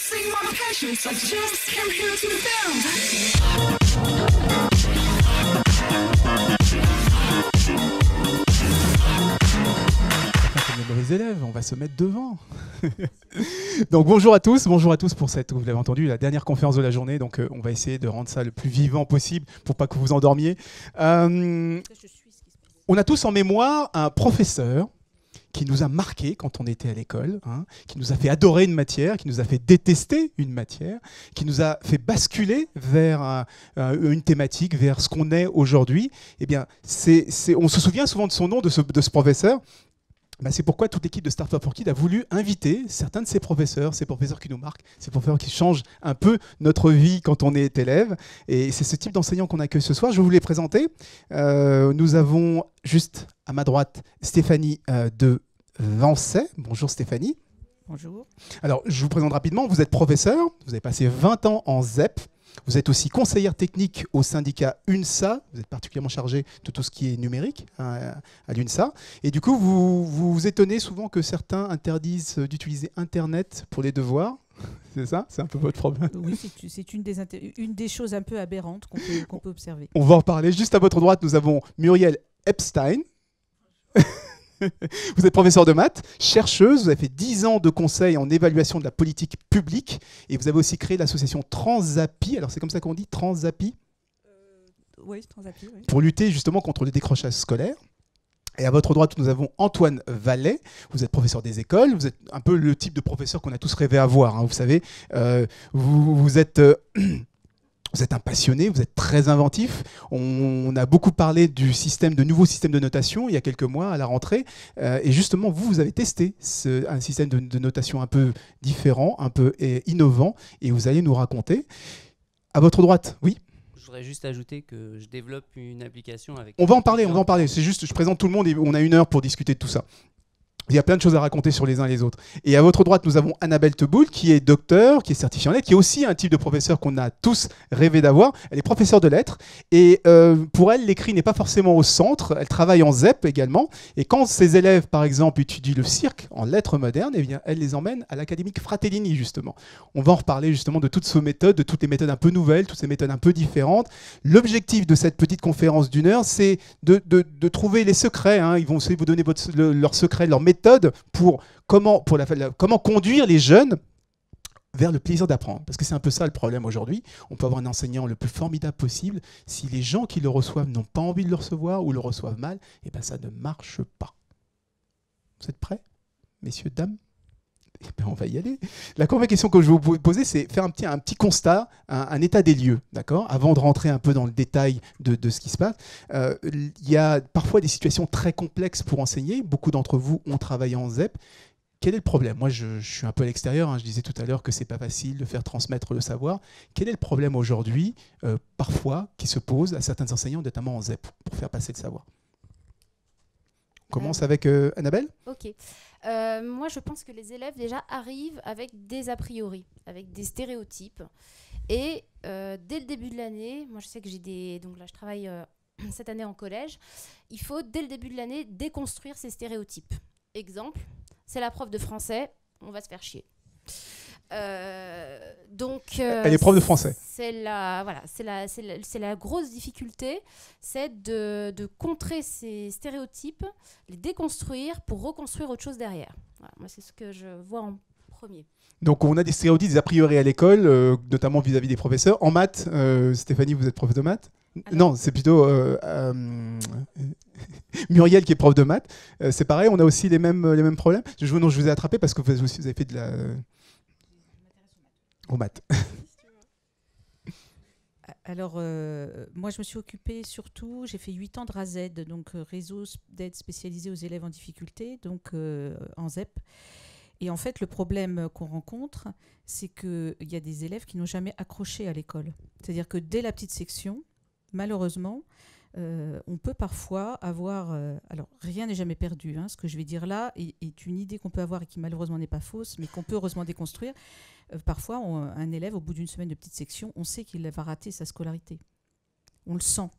See my patience, I just came here to defend. Comme les mauvais élèves, on va se mettre devant. Donc bonjour à tous pour cette, vous l'avez entendu, la dernière conférence de la journée. Donc on va essayer de rendre ça le plus vivant possible pour pas que vous endormiez. On a tous en mémoire un professeur qui nous a marqué quand on était à l'école, qui nous a fait adorer une matière, qui nous a fait détester une matière, qui nous a fait basculer vers une thématique, vers ce qu'on est aujourd'hui. Eh bien, on se souvient souvent de son nom, de ce professeur. C'est pourquoi toute l'équipe de Startup for Kids a voulu inviter certains de ces professeurs qui nous marquent, ces professeurs qui changent un peu notre vie quand on est élève. Et c'est ce type d'enseignants qu'on accueille ce soir. Je vais vous les présenter. Nous avons juste à ma droite Stéphanie de Vancey. Bonjour Stéphanie. Bonjour. Alors, je vous présente rapidement. Vous êtes professeur, vous avez passé 20 ans en ZEP. Vous êtes aussi conseillère technique au syndicat UNSA. Vous êtes particulièrement chargée de tout ce qui est numérique à l'UNSA. Et du coup, vous vous étonnez souvent que certains interdisent d'utiliser Internet pour les devoirs. C'est ça? C'est un peu votre problème? Oui, c'est une des choses un peu aberrantes qu'on peut observer. On va en reparler. Juste à votre droite, nous avons Muriel Epstein. Vous êtes professeur de maths, chercheuse, vous avez fait 10 ans de conseil en évaluation de la politique publique et vous avez aussi créé l'association Transapi, alors c'est comme ça qu'on dit, Transapi, oui, Transapi, oui. Pour lutter justement contre le décrochage scolaire. Et à votre droite, nous avons Antoine Vallet. Vous êtes professeur des écoles. Vous êtes un peu le type de professeur qu'on a tous rêvé avoir. Vous savez, vous êtes... Vous êtes un passionné, vous êtes très inventif. On a beaucoup parlé du nouveau système de notation il y a quelques mois à la rentrée. Et justement, vous avez testé un système de notation un peu différent, un peu innovant. Et vous allez nous raconter. À votre droite, oui. Je voudrais juste ajouter que je développe une application avec... On va en parler. C'est juste, je présente tout le monde et on a 1 heure pour discuter de tout ça. Il y a plein de choses à raconter sur les uns et les autres. Et à votre droite, nous avons Annabelle Teboul, qui est docteur, qui est certifiée en lettres, qui est aussi un type de professeur qu'on a tous rêvé d'avoir. Elle est professeure de lettres. Et pour elle, l'écrit n'est pas forcément au centre. Elle travaille en ZEP également. Et quand ses élèves, par exemple, étudient le cirque en lettres modernes, eh bien, elle les emmène à l'académique Fratellini, justement. On va en reparler justement de toutes ces méthodes, de toutes les méthodes un peu nouvelles, toutes ces méthodes un peu différentes. L'objectif de cette petite conférence d'1 heure, c'est de trouver les secrets. Ils vont aussi vous donner leurs secrets, leurs méthodes pour comment conduire les jeunes vers le plaisir d'apprendre. Parce que c'est un peu ça le problème aujourd'hui. On peut avoir un enseignant le plus formidable possible. Si les gens qui le reçoivent n'ont pas envie de le recevoir ou le reçoivent mal, eh ben ça ne marche pas. Vous êtes prêts, messieurs, dames? Eh ben on va y aller. La première question que je vais vous poser, c'est faire un petit constat, un état des lieux, d'accord, avant de rentrer un peu dans le détail de ce qui se passe. Il y a parfois des situations très complexes pour enseigner. Beaucoup d'entre vous ont travaillé en ZEP. Quel est le problème? Moi, je suis un peu à l'extérieur. Je disais tout à l'heure que c'est pas facile de faire transmettre le savoir. Quel est le problème aujourd'hui, parfois, qui se pose à certains enseignants, notamment en ZEP, pour faire passer le savoir? On commence avec Annabelle. Ok. Moi, je pense que les élèves déjà arrivent avec des a priori, avec des stéréotypes. Et dès le début de l'année, moi je sais que donc là je travaille cette année en collège, il faut dès le début de l'année déconstruire ces stéréotypes. Exemple, c'est la prof de français, on va se faire chier. Elle est prof de français. C'est la grosse difficulté, c'est de contrer ces stéréotypes, les déconstruire pour reconstruire autre chose derrière. Voilà, moi, c'est ce que je vois en premier. Donc on a des stéréotypes, des a priori à l'école, notamment vis-à-vis des professeurs. En maths, Stéphanie, vous êtes prof de maths? Non, c'est plutôt Muriel qui est prof de maths. C'est pareil, on a aussi les mêmes problèmes. Je vous ai attrapé parce que vous avez fait de la... Au maths. Alors, moi, je me suis occupée surtout, j'ai fait 8 ans de RASED, donc réseau d'aide spécialisée aux élèves en difficulté, donc en ZEP. Et en fait, le problème qu'on rencontre, c'est qu'il y a des élèves qui n'ont jamais accroché à l'école. C'est-à-dire que dès la petite section, malheureusement, on peut parfois avoir... alors, rien n'est jamais perdu. Ce que je vais dire là est une idée qu'on peut avoir et qui malheureusement n'est pas fausse, mais qu'on peut heureusement déconstruire. Parfois, un élève, au bout d'une semaine de petite section, on sait qu'il va rater sa scolarité. On le sent.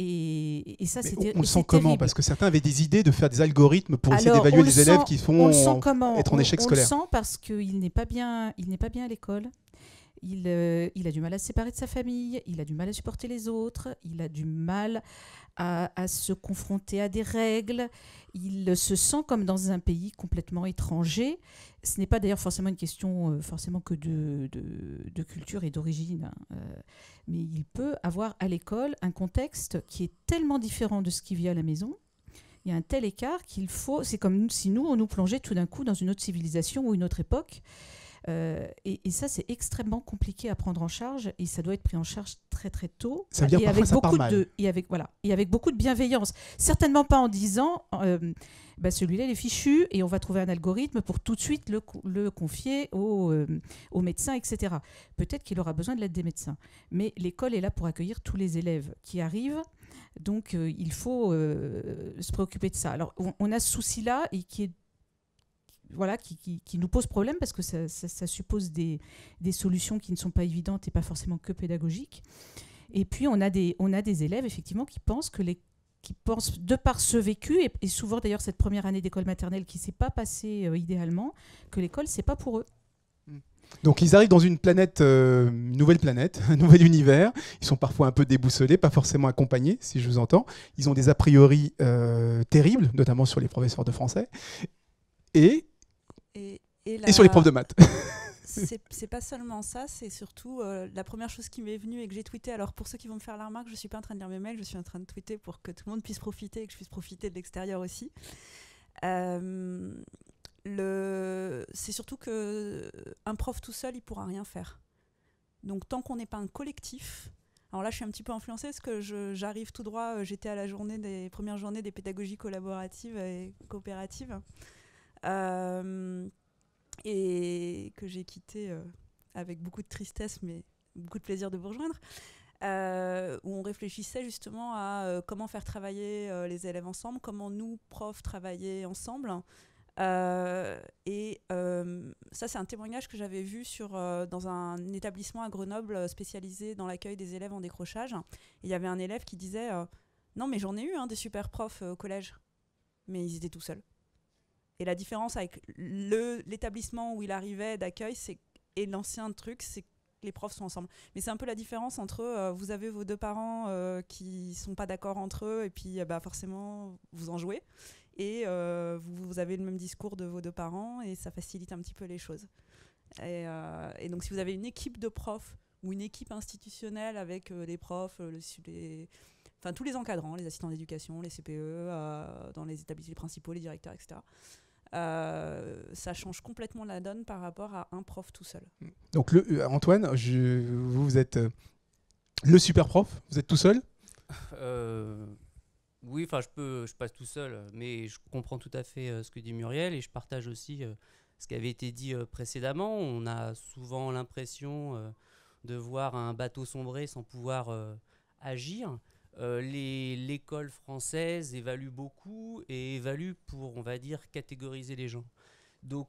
Et ça, Mais c'est on le c'est sent comment? terrible. Parce que certains avaient des idées de faire des algorithmes pour essayer Alors, d'évaluer on le les élèves sent- qui on le sent font comment? être en échec On scolaire. le sent parce qu'il n'est pas bien, il n'est pas bien à l'école. Il a du mal à se séparer de sa famille, il a du mal à supporter les autres, il a du mal à se confronter à des règles, il se sent comme dans un pays complètement étranger. Ce n'est pas d'ailleurs forcément une question forcément que de culture et d'origine, hein. Mais il peut avoir à l'école un contexte qui est tellement différent de ce qu'il vit à la maison. Il y a un tel écart qu'il faut... C'est comme si nous, on nous plongeait tout d'un coup dans une autre civilisation ou une autre époque. Et ça, c'est extrêmement compliqué à prendre en charge et ça doit être pris en charge très très tôt. Ça veut dire et parfois ça part mal. Et avec beaucoup de bienveillance. Certainement pas en disant celui-là il est fichu et on va trouver un algorithme pour tout de suite le confier aux médecins, etc. Peut-être qu'il aura besoin de l'aide des médecins. Mais l'école est là pour accueillir tous les élèves qui arrivent. Donc il faut se préoccuper de ça. Alors on a ce souci-là et qui nous pose problème parce que ça suppose des solutions qui ne sont pas évidentes et pas forcément que pédagogiques. Et puis on a des élèves effectivement qui pensent de par ce vécu, et souvent d'ailleurs cette première année d'école maternelle qui ne s'est pas passée idéalement, que l'école c'est pas pour eux. Donc ils arrivent dans une planète, une nouvelle planète, un nouvel univers. Ils sont parfois un peu déboussolés, pas forcément accompagnés, si je vous entends. Ils ont des a priori terribles, notamment sur les professeurs de français et sur les profs de maths. C'est pas seulement ça, c'est surtout la première chose qui m'est venue et que j'ai tweeté. Alors pour ceux qui vont me faire la remarque, je suis pas en train de lire mes mails, je suis en train de tweeter pour que tout le monde puisse profiter et que je puisse profiter de l'extérieur aussi. C'est surtout qu'un prof tout seul, il pourra rien faire. Donc tant qu'on n'est pas un collectif, alors là je suis un petit peu influencée parce que j'arrive tout droit, j'étais à la première journée des pédagogies collaboratives et coopératives. Et que j'ai quitté avec beaucoup de tristesse mais beaucoup de plaisir de vous rejoindre, où on réfléchissait justement à comment faire travailler les élèves ensemble, comment nous, profs, travailler ensemble. Ça, c'est un témoignage que j'avais vu dans un établissement à Grenoble spécialisé dans l'accueil des élèves en décrochage. Il y avait un élève qui disait non mais j'en ai eu des super profs au collège, mais ils étaient tout seuls. Et la différence avec l'établissement où il arrivait d'accueil et l'ancien truc, c'est que les profs sont ensemble. Mais c'est un peu la différence entre vous avez vos deux parents qui ne sont pas d'accord entre eux et puis forcément vous en jouez. Et vous avez le même discours de vos deux parents et ça facilite un petit peu les choses. Et donc si vous avez une équipe de profs ou une équipe institutionnelle avec les profs, tous les encadrants, les assistants d'éducation, les CPE, dans les établissements principaux, les directeurs, etc., ça change complètement la donne par rapport à un prof tout seul. Donc Antoine, vous êtes le super prof, vous êtes tout seul? Oui, je passe tout seul, mais je comprends tout à fait ce que dit Muriel et je partage aussi ce qui avait été dit précédemment. On a souvent l'impression de voir un bateau sombrer sans pouvoir agir. L'école française évalue beaucoup et évalue pour, on va dire, catégoriser les gens. Donc,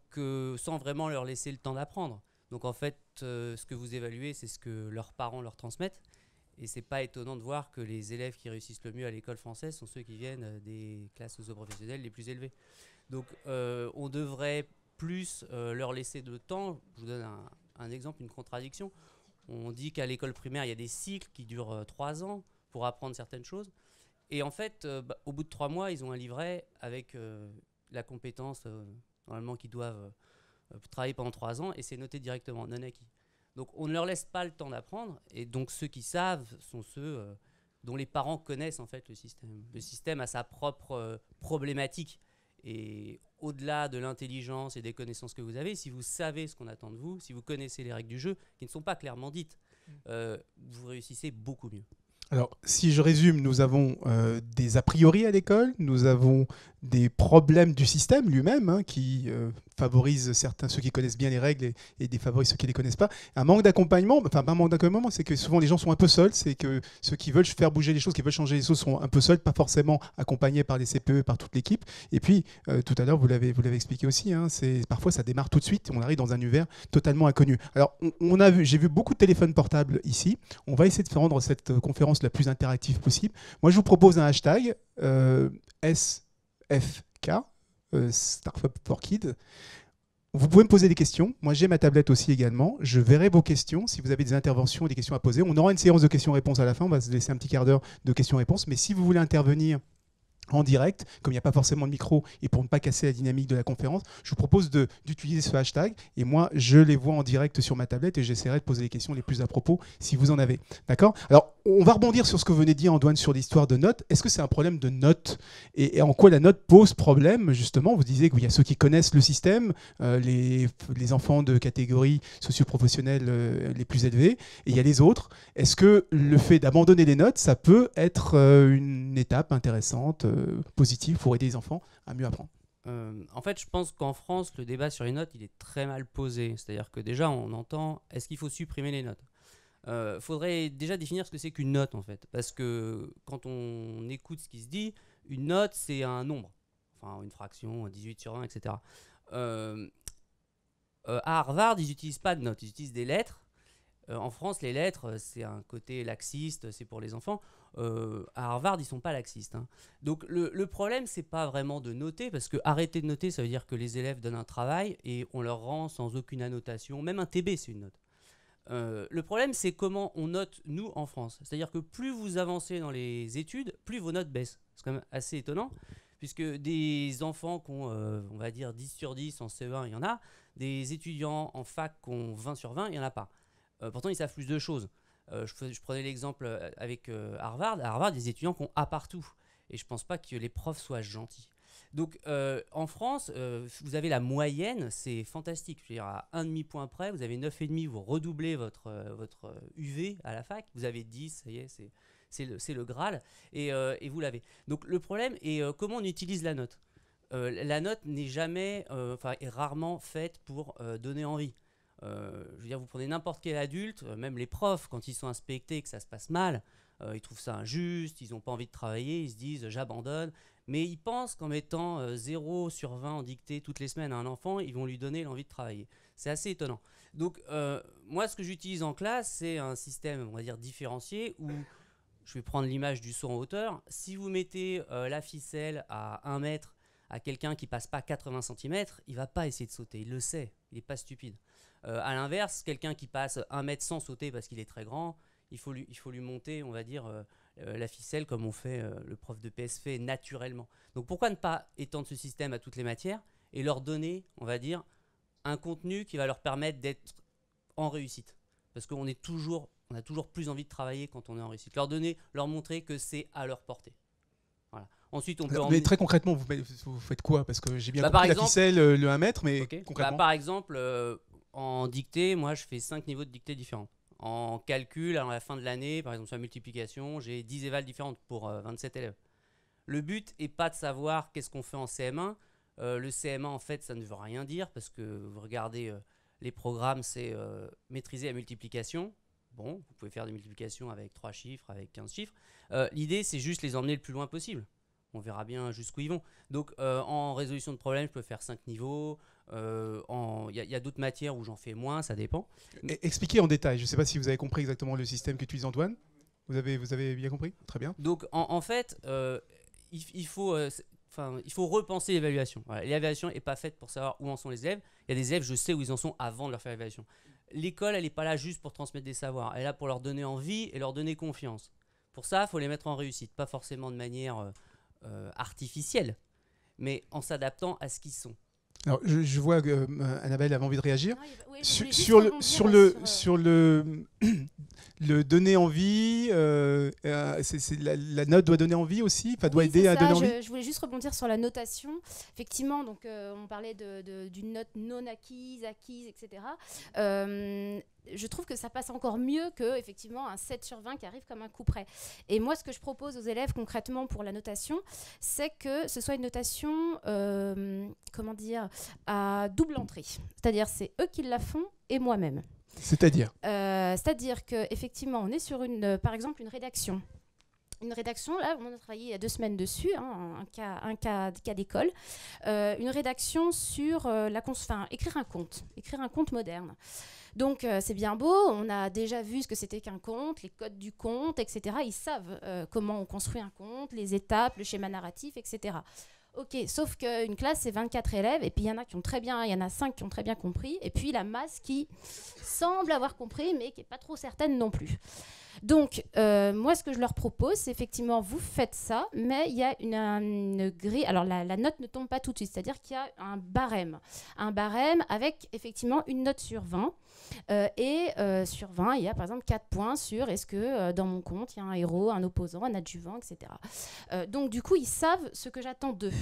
sans vraiment leur laisser le temps d'apprendre. Donc, en fait, ce que vous évaluez, c'est ce que leurs parents leur transmettent. Et c'est pas étonnant de voir que les élèves qui réussissent le mieux à l'école française sont ceux qui viennent des classes socio-professionnelles les plus élevées. Donc, on devrait plus leur laisser de temps. Je vous donne un exemple, une contradiction. On dit qu'à l'école primaire, il y a des cycles qui durent 3 ans pour apprendre certaines choses. Et en fait, au bout de 3 mois, ils ont un livret avec la compétence normalement qu'ils doivent travailler pendant 3 ans et c'est noté directement, non acquis. Donc on ne leur laisse pas le temps d'apprendre et donc ceux qui savent sont ceux dont les parents connaissent en fait le système. Le système a sa propre problématique et au-delà de l'intelligence et des connaissances que vous avez, si vous savez ce qu'on attend de vous, si vous connaissez les règles du jeu qui ne sont pas clairement dites, vous réussissez beaucoup mieux. Alors, si je résume, nous avons des a priori à l'école, nous avons des problèmes du système lui-même, hein, qui favorise ceux qui connaissent bien les règles et défavorise ceux qui ne les connaissent pas. Un manque d'accompagnement, enfin pas un manque d'accompagnement, c'est que souvent les gens sont un peu seuls, c'est que ceux qui veulent faire bouger les choses, qui veulent changer les choses sont un peu seuls, pas forcément accompagnés par les CPE, par toute l'équipe. Et puis, tout à l'heure, vous l'avez expliqué aussi, hein, parfois ça démarre tout de suite, on arrive dans un univers totalement inconnu. Alors, j'ai vu beaucoup de téléphones portables ici, on va essayer de faire rendre cette conférence la plus interactive possible. Moi, je vous propose un hashtag, SFK, Startup for Kids. Vous pouvez me poser des questions. Moi, j'ai ma tablette aussi également. Je verrai vos questions. Si vous avez des interventions, des questions à poser, on aura une séance de questions-réponses à la fin. On va se laisser un petit quart d'heure de questions-réponses. Mais si vous voulez intervenir en direct, comme il n'y a pas forcément de micro et pour ne pas casser la dynamique de la conférence, je vous propose d'utiliser ce hashtag et moi je les vois en direct sur ma tablette et j'essaierai de poser les questions les plus à propos si vous en avez. D'accord ? Alors on va rebondir sur ce que vous venez de dire, Antoine, sur l'histoire de notes. Est-ce que c'est un problème de notes et en quoi la note pose problème justement ? Vous disiez qu'il y a ceux qui connaissent le système, les enfants de catégorie socio-professionnelle les plus élevées, et il y a les autres. Est-ce que le fait d'abandonner les notes, ça peut être une étape intéressante, positive pour aider les enfants à mieux apprendre ? En fait, je pense qu'en France, le débat sur les notes, il est très mal posé. C'est-à-dire que déjà, on entend, est-ce qu'il faut supprimer les notes ? Faudrait déjà définir ce que c'est qu'une note, en fait. Parce que quand on écoute ce qui se dit, une note, c'est un nombre. Enfin, une fraction, 18 sur 20, etc. À Harvard, ils n'utilisent pas de notes, ils utilisent des lettres. En France, les lettres, c'est un côté laxiste, c'est pour les enfants. À Harvard, ils ne sont pas laxistes, hein. Donc le problème, c'est pas vraiment de noter, parce que arrêter de noter, ça veut dire que les élèves donnent un travail et on leur rend sans aucune annotation. Même un TB, c'est une note. Le problème, c'est comment on note, nous, en France. C'est-à-dire que plus vous avancez dans les études, plus vos notes baissent. C'est quand même assez étonnant, puisque des enfants qui ont, on va dire, 10 sur 10 en CE1, il y en a. Des étudiants en fac qui ont 20 sur 20, il n'y en a pas. Pourtant, ils savent plus de choses. Je prenais l'exemple avec Harvard. À Harvard, il y a des étudiants qui ont A partout. Et je ne pense pas que les profs soient gentils. Donc, en France, vous avez la moyenne, c'est fantastique. Je veux dire, à un demi-point près, vous avez 9,5, vous redoublez votre UV à la fac. Vous avez 10, ça y est, c'est le Graal. Et vous l'avez. Donc, le problème est comment on utilise la note. La note n'est jamais, est rarement faite pour donner envie. Je veux dire, vous prenez n'importe quel adulte, même les profs, quand ils sont inspectés, que ça se passe mal, ils trouvent ça injuste, ils n'ont pas envie de travailler, ils se disent j'abandonne. Mais ils pensent qu'en mettant 0 sur 20 en dictée toutes les semaines à un enfant, ils vont lui donner l'envie de travailler. C'est assez étonnant. Donc, moi, ce que j'utilise en classe, c'est un système, on va dire, différencié où je vais prendre l'image du saut en hauteur. Si vous mettez la ficelle à 1 mètre à quelqu'un qui passe pas 80 cm, il va pas essayer de sauter, il le sait, il n'est pas stupide. À l'inverse, quelqu'un qui passe 1 mètre sans sauter parce qu'il est très grand, il faut lui monter, on va dire, la ficelle comme on fait, le prof de PS fait naturellement. Donc pourquoi ne pas étendre ce système à toutes les matières et leur donner, on va dire, un contenu qui va leur permettre d'être en réussite. Parce qu'on a toujours plus envie de travailler quand on est en réussite. Leur montrer que c'est à leur portée. Voilà. Ensuite, on peut mais très concrètement, vous faites quoi ? Parce que j'ai bien compris la ficelle, le 1 mètre, mais okay. Concrètement. Par exemple, en dictée, moi, je fais 5 niveaux de dictée différents. En calcul, à la fin de l'année, par exemple sur la multiplication, j'ai 10 évals différentes pour 27 élèves. Le but n'est pas de savoir qu'est-ce qu'on fait en CM1. Le CM1, en fait, ça ne veut rien dire parce que vous regardez les programmes, c'est maîtriser la multiplication. Bon, vous pouvez faire des multiplications avec 3 chiffres, avec 15 chiffres. L'idée, c'est juste les emmener le plus loin possible. On verra bien jusqu'où ils vont. Donc, en résolution de problème, je peux faire 5 niveaux. Il y a d'autres matières où j'en fais moins, ça dépend. Expliquez en détail. Je ne sais pas si vous avez compris exactement le système qu'utilise Antoine. Vous avez bien compris ? Très bien. Donc, en fait, il faut repenser l'évaluation. Voilà, l'évaluation n'est pas faite pour savoir où en sont les élèves. Il y a des élèves, je sais où ils en sont avant de leur faire l'évaluation. L'école, elle n'est pas là juste pour transmettre des savoirs. Elle est là pour leur donner envie et leur donner confiance. Pour ça, il faut les mettre en réussite. Pas forcément de manière artificielle, mais en s'adaptant à ce qu'ils sont. Alors, je vois que Annabelle avait envie de réagir. Non, oui, sur le le donner envie, la note doit donner envie aussi, doit Oui, aider c'est à ça. donner envie. Je voulais juste rebondir sur la notation. Effectivement, donc, on parlait d'une note non acquise, etc. Je trouve que ça passe encore mieux que effectivement un 7 sur 20 qui arrive comme un coup près. Et moi, ce que je propose aux élèves concrètement pour la notation, c'est que ce soit une notation, à double entrée. C'est-à-dire, c'est eux qui la font et moi-même. C'est-à-dire qu'effectivement, on est sur par exemple une rédaction. Une rédaction, là, on a travaillé il y a 2 semaines dessus, un cas d'école. Une rédaction sur écrire un conte moderne. Donc, c'est bien beau, on a déjà vu ce que c'était qu'un conte, les codes du conte, etc. Ils savent comment on construit un conte, les étapes, le schéma narratif, etc. Ok, sauf qu'une classe, c'est 24 élèves, et puis il y en a 5 qui ont très bien compris, et puis la masse qui semble avoir compris, mais qui n'est pas trop certaine non plus. Donc, moi, ce que je leur propose, c'est effectivement, vous faites ça, mais il y a une grille. Alors, la note ne tombe pas tout de suite, c'est-à-dire qu'il y a un barème avec effectivement une note sur 20. Sur 20, il y a par exemple 4 points sur est-ce que dans mon conte, il y a un héros, un opposant, un adjuvant, etc. Donc, du coup, ils savent ce que j'attends d'eux.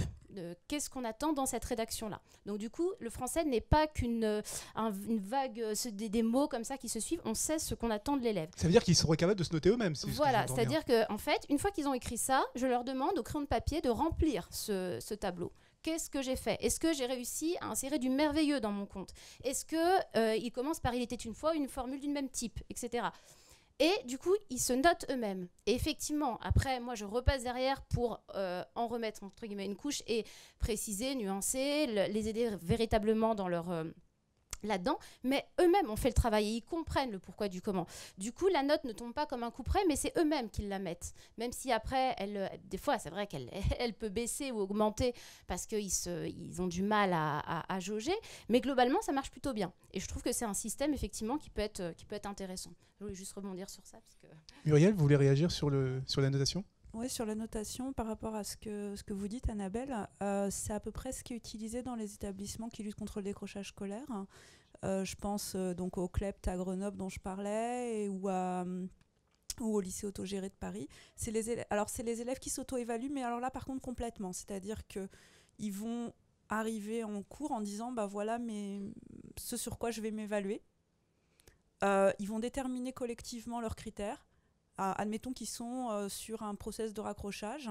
Qu'est-ce qu'on attend dans cette rédaction-là. Donc du coup, le français n'est pas qu'une vague, des mots comme ça qui se suivent, on sait ce qu'on attend de l'élève. Ça veut dire qu'ils seront capables de se noter eux-mêmes. Voilà, c'est-à-dire qu'en fait, une fois qu'ils ont écrit ça, je leur demande au crayon de papier de remplir ce tableau. Qu'est-ce que j'ai fait? Est-ce que j'ai réussi à insérer du merveilleux dans mon conte? Est-ce qu'il commence par « Il était une fois » une formule du même type, etc. Et du coup, ils se notent eux-mêmes. Et effectivement, après, moi, je repasse derrière pour en remettre, entre guillemets, une couche et préciser, nuancer, les aider véritablement dans leur... là-dedans, mais eux-mêmes ont fait le travail et ils comprennent le pourquoi du comment. Du coup, la note ne tombe pas comme un coup près, mais c'est eux-mêmes qui la mettent. Même si après, des fois, c'est vrai qu'elle peut baisser ou augmenter parce qu'ils ont du mal à jauger, mais globalement, ça marche plutôt bien. Et je trouve que c'est un système, effectivement, qui peut être intéressant. Je voulais juste rebondir sur ça. Parce que... Muriel, vous voulez réagir sur la notation ? Oui, sur la notation, par rapport à ce que vous dites, Annabelle, c'est à peu près ce qui est utilisé dans les établissements qui luttent contre le décrochage scolaire. Je pense donc au CLEPT à Grenoble dont je parlais ou au lycée autogéré de Paris. C'est les élèves qui s'auto-évaluent, mais alors là, par contre, complètement. C'est-à-dire qu'ils vont arriver en cours en disant bah voilà, ce sur quoi je vais m'évaluer. Ils vont déterminer collectivement leurs critères. Admettons qu'ils sont sur un process de raccrochage,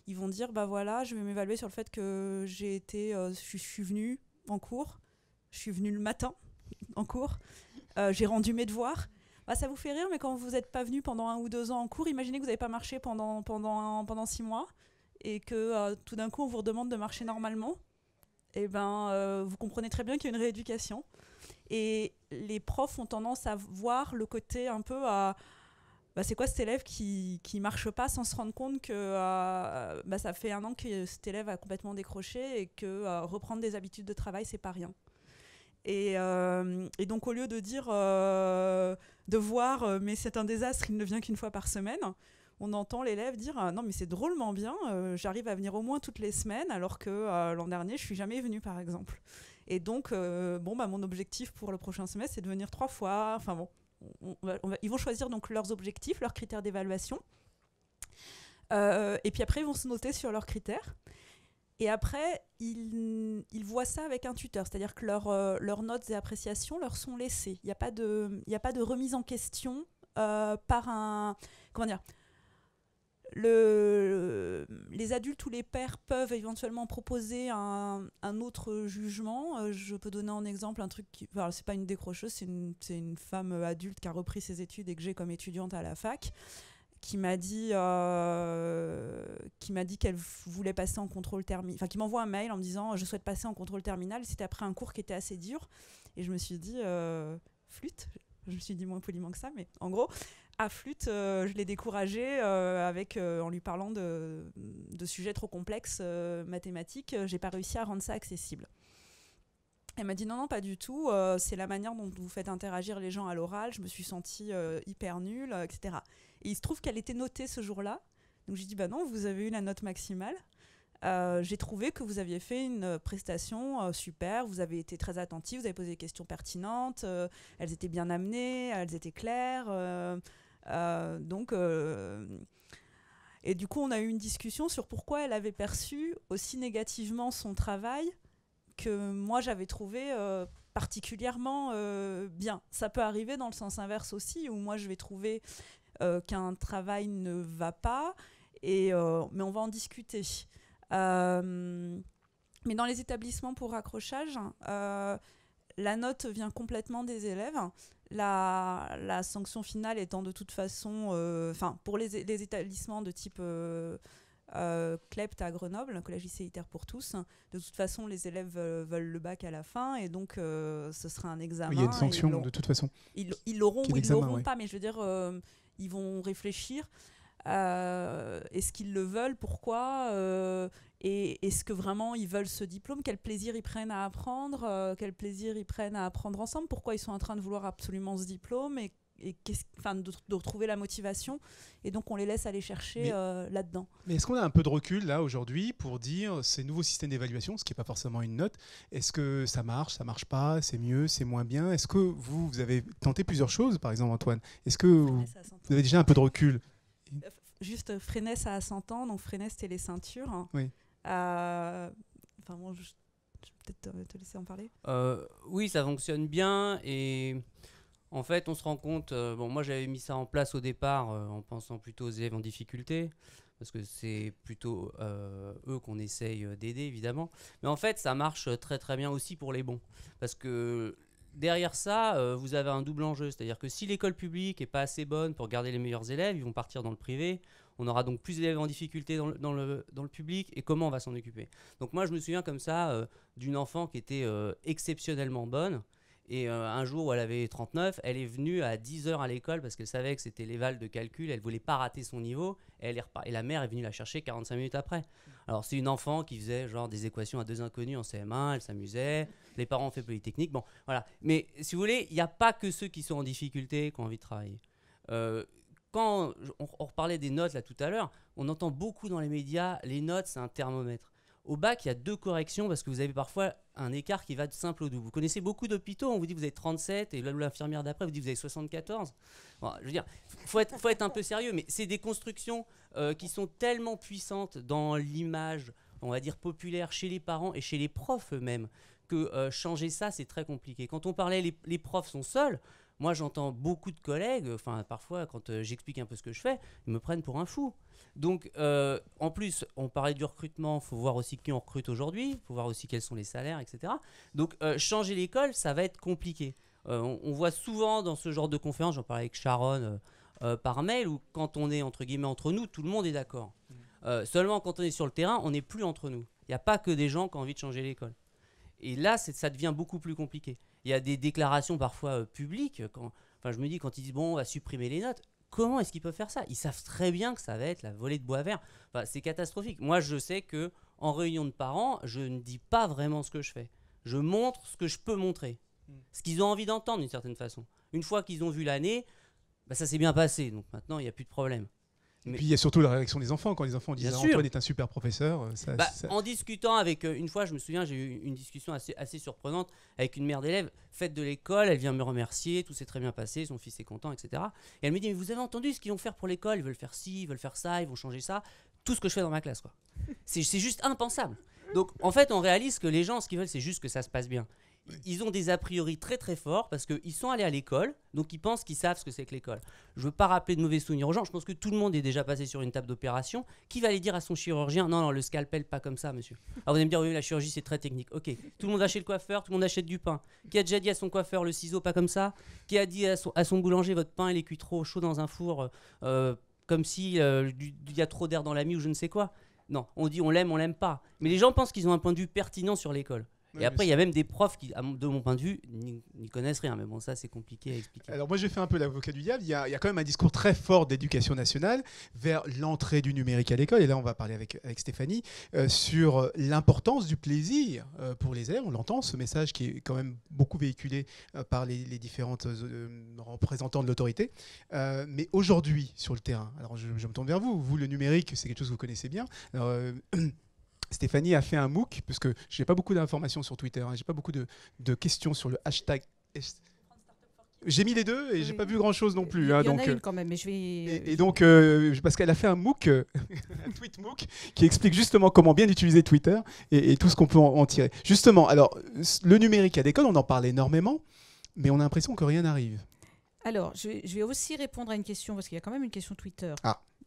ils vont dire bah voilà, je vais m'évaluer sur le fait que je suis venue en cours, je suis venue le matin en cours, j'ai rendu mes devoirs. Bah, ça vous fait rire, mais quand vous n'êtes pas venu pendant 1 ou 2 ans en cours, imaginez que vous n'avez pas marché pendant 6 mois et que tout d'un coup on vous redemande de marcher normalement. Et vous comprenez très bien qu'il y a une rééducation. Et les profs ont tendance à voir le côté un peu c'est quoi cet élève qui marche pas sans se rendre compte que ça fait 1 an que cet élève a complètement décroché et que reprendre des habitudes de travail, c'est pas rien. Et donc au lieu de dire de voir mais c'est un désastre, il ne vient qu'une fois par semaine, on entend l'élève dire non mais c'est drôlement bien, j'arrive à venir au moins toutes les semaines alors que l'an dernier je suis jamais venue par exemple. Et donc mon objectif pour le prochain semestre c'est de venir 3 fois, enfin bon. Ils vont choisir donc leurs objectifs, leurs critères d'évaluation. Et puis après, ils vont se noter sur leurs critères. Et après, ils voient ça avec un tuteur. C'est-à-dire que leurs notes et appréciations leur sont laissées. Il n'y a pas de remise en question par un... Comment dire ? Les adultes ou les pairs peuvent éventuellement proposer un autre jugement. Je peux donner en exemple un truc c'est pas une décrocheuse, c'est une femme adulte qui a repris ses études et que j'ai comme étudiante à la fac, qui m'a dit qu'elle voulait passer en contrôle terminal, enfin qui m'envoie un mail en me disant je souhaite passer en contrôle terminal. C'était après un cours qui était assez dur et je me suis dit flûte. Je me suis dit moins poliment que ça, mais en gros, à flûte, je l'ai découragée en lui parlant de sujets trop complexes mathématiques. J'ai pas réussi à rendre ça accessible. Elle m'a dit non, pas du tout. C'est la manière dont vous faites interagir les gens à l'oral. Je me suis sentie hyper nulle, etc. Et il se trouve qu'elle était notée ce jour-là. Donc j'ai dit bah non, vous avez eu la note maximale. j'ai trouvé que vous aviez fait une prestation super, vous avez été très attentifs, vous avez posé des questions pertinentes, elles étaient bien amenées, elles étaient claires. Et du coup, on a eu une discussion sur pourquoi elle avait perçu aussi négativement son travail que moi j'avais trouvé particulièrement bien. Ça peut arriver dans le sens inverse aussi, où moi je vais trouver qu'un travail ne va pas, mais on va en discuter. Mais dans les établissements pour accrochage, la note vient complètement des élèves. La sanction finale étant de toute façon, pour les établissements de type CLEPT à Grenoble, Collège lycée élitaire pour tous, de toute façon les élèves veulent le bac à la fin et donc ce sera un examen. Il y a une sanction de toute façon. Ils l'auront ou ils ne l'auront ouais. pas, mais je veux dire, ils vont réfléchir. Est-ce qu'ils le veulent, pourquoi, et est-ce que vraiment ils veulent ce diplôme, quel plaisir ils prennent à apprendre, quel plaisir ils prennent à apprendre ensemble, pourquoi ils sont en train de vouloir absolument ce diplôme, et de retrouver la motivation, et donc on les laisse aller chercher là-dedans. Mais est-ce qu'on a un peu de recul là aujourd'hui pour dire ces nouveaux systèmes d'évaluation, ce qui n'est pas forcément une note, est-ce que ça marche pas, c'est mieux, c'est moins bien? Est-ce que vous avez tenté plusieurs choses, par exemple Antoine? Est-ce que vous avez déjà un peu de recul? Juste Freinet, ça a 100 ans, donc Freinet c'était les ceintures. Oui. Je vais peut-être te laisser en parler. Oui, ça fonctionne bien et en fait on se rend compte, moi j'avais mis ça en place au départ en pensant plutôt aux élèves en difficulté parce que c'est plutôt eux qu'on essaye d'aider évidemment, mais en fait ça marche très très bien aussi pour les bons parce que derrière ça, vous avez un double enjeu, c'est-à-dire que si l'école publique n'est pas assez bonne pour garder les meilleurs élèves, ils vont partir dans le privé, on aura donc plus d'élèves en difficulté dans le public, et comment on va s'en occuper? Donc moi je me souviens comme ça d'une enfant qui était exceptionnellement bonne, et un jour où elle avait 39, elle est venue à 10h à l'école parce qu'elle savait que c'était l'éval de calcul, elle ne voulait pas rater son niveau, et la mère est venue la chercher 45 minutes après. Alors c'est une enfant qui faisait genre des équations à deux inconnus en CM1, elle s'amusait, les parents ont fait Polytechnique, bon voilà. Mais si vous voulez, il n'y a pas que ceux qui sont en difficulté qui ont envie de travailler. Quand on reparlait des notes là tout à l'heure, on entend beaucoup dans les médias, les notes c'est un thermomètre. Au bac, il y a 2 corrections parce que vous avez parfois un écart qui va de simple au double. Vous connaissez beaucoup d'hôpitaux, on vous dit vous avez 37 et l'infirmière d'après vous dit vous avez 74. Bon, je veux dire, faut être un peu sérieux, mais c'est des constructions qui sont tellement puissantes dans l'image, on va dire populaire chez les parents et chez les profs eux-mêmes que changer ça c'est très compliqué. Quand on parlait les profs sont seuls, moi j'entends beaucoup de collègues, parfois quand j'explique un peu ce que je fais, ils me prennent pour un fou. Donc, en plus, on parlait du recrutement, il faut voir aussi qui on recrute aujourd'hui, il faut voir aussi quels sont les salaires, etc. Donc, changer l'école, ça va être compliqué. On voit souvent dans ce genre de conférence, j'en parlais avec Sharon par mail, où quand on est entre guillemets entre nous, tout le monde est d'accord. Seulement quand on est sur le terrain, on n'est plus entre nous. Il n'y a pas que des gens qui ont envie de changer l'école. Et là, ça devient beaucoup plus compliqué. Il y a des déclarations parfois publiques, je me dis quand ils disent bon, on va supprimer les notes. Comment est-ce qu'ils peuvent faire ça? Ils savent très bien que ça va être la volée de bois vert. C'est catastrophique. Moi, je sais qu'en réunion de parents, je ne dis pas vraiment ce que je fais. Je montre ce que je peux montrer. Ce qu'ils ont envie d'entendre d'une certaine façon. Une fois qu'ils ont vu l'année, ça s'est bien passé. Donc maintenant, il n'y a plus de problème. Et puis il y a surtout la réaction des enfants. Quand les enfants disent Antoine est un super professeur. En discutant avec, une fois je me souviens, j'ai eu une discussion assez surprenante avec une mère d'élève, fête de l'école, elle vient me remercier, tout s'est très bien passé, son fils est content, etc. Et elle me dit mais vous avez entendu ce qu'ils vont faire pour l'école? Ils veulent faire ci, ils veulent faire ça, ils vont changer ça. Tout ce que je fais dans ma classe, quoi. C'est juste impensable. Donc en fait on réalise que les gens ce qu'ils veulent c'est juste que ça se passe bien. Ils ont des a priori très très forts parce qu'ils sont allés à l'école, donc ils pensent qu'ils savent ce que c'est que l'école. Je veux pas rappeler de mauvais souvenirs aux gens, je pense que tout le monde est déjà passé sur une table d'opération. Qui va aller dire à son chirurgien non, le scalpel pas comme ça monsieur? Alors vous allez me dire oui la chirurgie c'est très technique, ok. Tout le monde va chez le coiffeur, tout le monde achète du pain. Qui a déjà dit à son coiffeur le ciseau pas comme ça? Qui a dit à son boulanger votre pain il est cuit trop chaud dans un four comme si il y a trop d'air dans la mie ou je ne sais quoi? Non, on dit on l'aime pas. Mais les gens pensent qu'ils ont un point de vue pertinent sur l'école. Et après, il y a même des profs qui, de mon point de vue, n'y connaissent rien. Mais bon, ça, c'est compliqué à expliquer. Alors moi, j'ai fait un peu l'avocat du diable. Il y a quand même un discours très fort d'éducation nationale vers l'entrée du numérique à l'école. Et là, on va parler avec Stéphanie sur l'importance du plaisir pour les élèves. On l'entend, ce message qui est quand même beaucoup véhiculé par les différentes représentants de l'autorité. Mais aujourd'hui, sur le terrain, alors je me tourne vers vous. Vous, le numérique, c'est quelque chose que vous connaissez bien. Alors, Stéphanie a fait un MOOC, parce que j'ai pas beaucoup d'informations sur Twitter, j'ai pas beaucoup de questions sur le hashtag. J'ai mis les deux et j'ai Oui. pas vu grand-chose non plus. Il y en donc, a une quand même, mais je vais. et donc, parce qu'elle a fait un MOOC, un tweet MOOC, qui explique justement comment bien utiliser Twitter et tout ce qu'on peut en tirer. Justement, alors, le numérique à l'école, on en parle énormément, mais on a l'impression que rien n'arrive. Alors, je vais aussi répondre à une question, parce qu'il y a quand même une question Twitter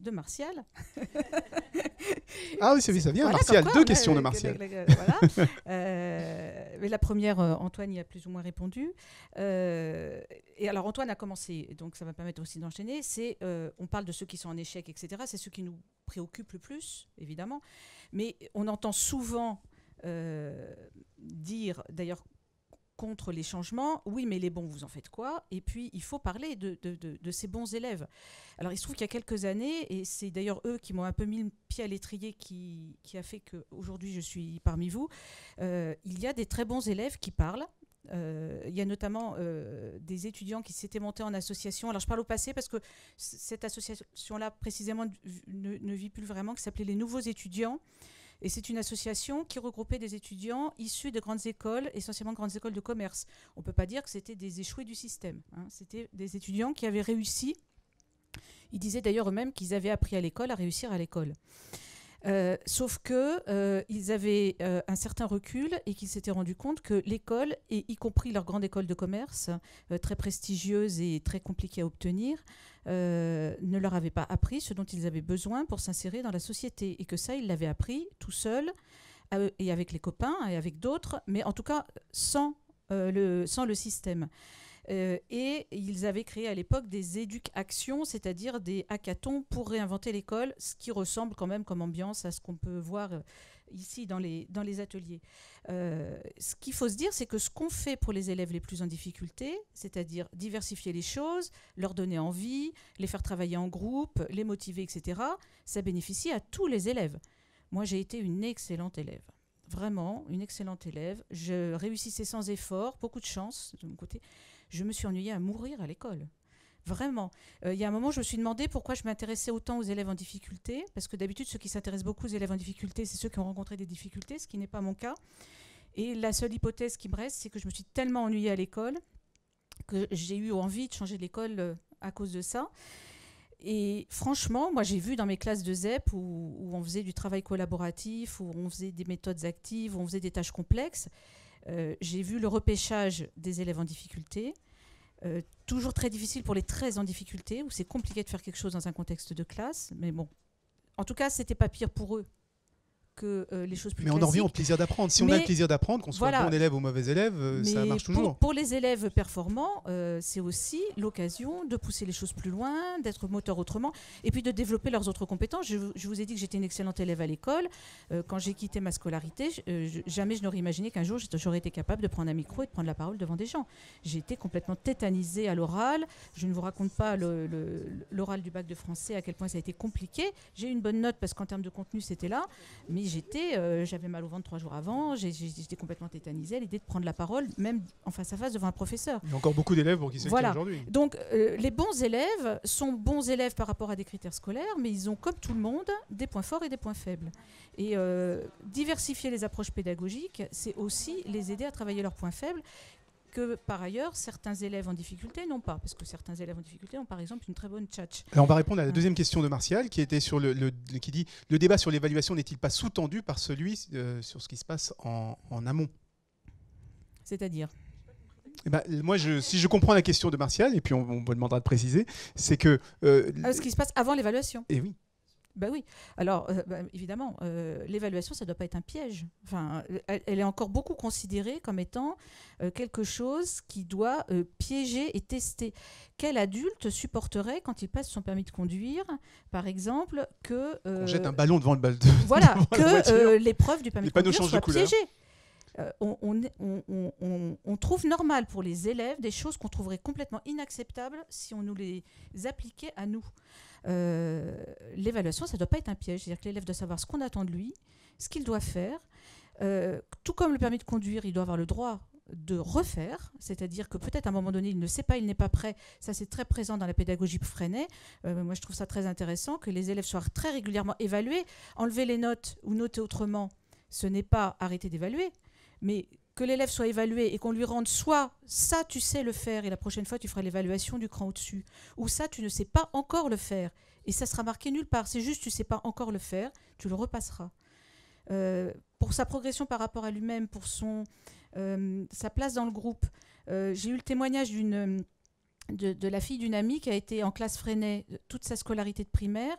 de Martial. Ah oui, ça vient. Voilà, Martial, comme quoi, deux questions de Martial. Voilà. Mais la première, Antoine y a plus ou moins répondu. Et alors, Antoine a commencé, donc ça va permettre aussi d'enchaîner. On parle de ceux qui sont en échec, etc. C'est ceux qui nous préoccupent le plus, évidemment. Mais on entend souvent dire, d'ailleurs, contre les changements, oui, mais les bons, vous en faites quoi? Et puis, il faut parler de ces bons élèves. Alors, il se trouve qu'il y a quelques années, et c'est d'ailleurs eux qui m'ont un peu mis le pied à l'étrier qui a fait qu'aujourd'hui, je suis parmi vous, il y a des très bons élèves qui parlent. Il y a notamment des étudiants qui s'étaient montés en association. Alors, je parle au passé parce que cette association-là, précisément, ne vit plus vraiment, qui s'appelait les Nouveaux Étudiants. Et c'est une association qui regroupait des étudiants issus de grandes écoles, essentiellement de grandes écoles de commerce. On ne peut pas dire que c'était des échoués du système. C'était des étudiants qui avaient réussi. Ils disaient d'ailleurs eux-mêmes qu'ils avaient appris à l'école à réussir à l'école. Sauf qu'ils avaient un certain recul et qu'ils s'étaient rendus compte que l'école, et y compris leur grande école de commerce, très prestigieuse et très compliquée à obtenir, ne leur avait pas appris ce dont ils avaient besoin pour s'insérer dans la société. Et que ça, ils l'avaient appris tout seuls et avec les copains et avec d'autres, mais en tout cas sans le système. Et ils avaient créé à l'époque des éduc-actions, c'est-à-dire des hackathons pour réinventer l'école, ce qui ressemble quand même comme ambiance à ce qu'on peut voir ici dans les ateliers. Ce qu'il faut se dire, c'est que ce qu'on fait pour les élèves les plus en difficulté, c'est-à-dire diversifier les choses, leur donner envie, les faire travailler en groupe, les motiver, etc., ça bénéficie à tous les élèves. Moi, j'ai été une excellente élève. Vraiment, une excellente élève. Je réussissais sans effort, beaucoup de chance de mon côté. Je me suis ennuyée à mourir à l'école. Vraiment. Il y a un moment, je me suis demandé pourquoi je m'intéressais autant aux élèves en difficulté, parce que d'habitude, ceux qui s'intéressent beaucoup aux élèves en difficulté, c'est ceux qui ont rencontré des difficultés, ce qui n'est pas mon cas. Et la seule hypothèse qui me reste, c'est que je me suis tellement ennuyée à l'école que j'ai eu envie de changer l'école à cause de ça. Et franchement, moi, j'ai vu dans mes classes de ZEP où on faisait du travail collaboratif, où on faisait des méthodes actives, où on faisait des tâches complexes, j'ai vu le repêchage des élèves en difficulté, toujours très difficile pour les très en difficulté, où c'est compliqué de faire quelque chose dans un contexte de classe. Mais bon, en tout cas, c'était pas pire pour eux que les choses plus Mais classiques. on en revient au plaisir d'apprendre. Si on a le plaisir d'apprendre, qu'on soit bon élève ou mauvais élève, ça marche toujours. Pour les élèves performants, c'est aussi l'occasion de pousser les choses plus loin, d'être moteur autrement, et puis de développer leurs autres compétences. Je vous ai dit que j'étais une excellente élève à l'école. Quand j'ai quitté ma scolarité, jamais je n'aurais imaginé qu'un jour j'aurais été capable de prendre un micro et de prendre la parole devant des gens. J'ai été complètement tétanisée à l'oral. Je ne vous raconte pas l'oral du bac de français, à quel point ça a été compliqué. J'ai eu une bonne note parce qu'en termes de contenu, c'était là. Mais j'avais mal au ventre 3 jours avant, j'étais complètement tétanisée à l'idée de prendre la parole, même en face à face devant un professeur. Il y a encore beaucoup d'élèves pour qui c'est le cas aujourd'hui. Donc les bons élèves sont bons élèves par rapport à des critères scolaires, mais ils ont, comme tout le monde, des points forts et des points faibles. Et diversifier les approches pédagogiques, c'est aussi les aider à travailler leurs points faibles, que par ailleurs certains élèves en difficulté n'ont pas, parce que certains élèves en difficulté ont par exemple une très bonne tchatch. Alors on va répondre à la deuxième question de Martial, qui était sur qui dit le débat sur l'évaluation n'est-il pas sous-tendu par celui sur ce qui se passe en amont? C'est-à-dire moi, si je comprends la question de Martial, et puis on me demandera de préciser, c'est que ce qui se passe avant l'évaluation. Et oui. Ben oui. Alors, évidemment, l'évaluation, ça ne doit pas être un piège. Enfin, elle est encore beaucoup considérée comme étant quelque chose qui doit piéger et tester. Quel adulte supporterait, quand il passe son permis de conduire, par exemple, que... on jette un ballon devant le bal de... Voilà, que l'épreuve du permis de conduire soit piégée. On trouve normal pour les élèves des choses qu'on trouverait complètement inacceptables si on nous les appliquait à nous. L'évaluation, ça ne doit pas être un piège. C'est-à-dire que l'élève doit savoir ce qu'on attend de lui, ce qu'il doit faire. Tout comme le permis de conduire, il doit avoir le droit de refaire, c'est-à-dire que peut-être à un moment donné, il ne sait pas, il n'est pas prêt. Ça, c'est très présent dans la pédagogie Freinet. Moi, je trouve ça très intéressant que les élèves soient très régulièrement évalués. Enlever les notes ou noter autrement, ce n'est pas arrêter d'évaluer, mais que l'élève soit évalué et qu'on lui rende soit ça tu sais le faire et la prochaine fois tu feras l'évaluation du cran au-dessus, ou ça tu ne sais pas encore le faire et ça sera marqué nulle part, c'est juste tu sais pas encore le faire, tu le repasseras. Pour sa progression par rapport à lui-même, pour sa place dans le groupe, j'ai eu le témoignage de la fille d'une amie qui a été en classe Freinet toute sa scolarité de primaire,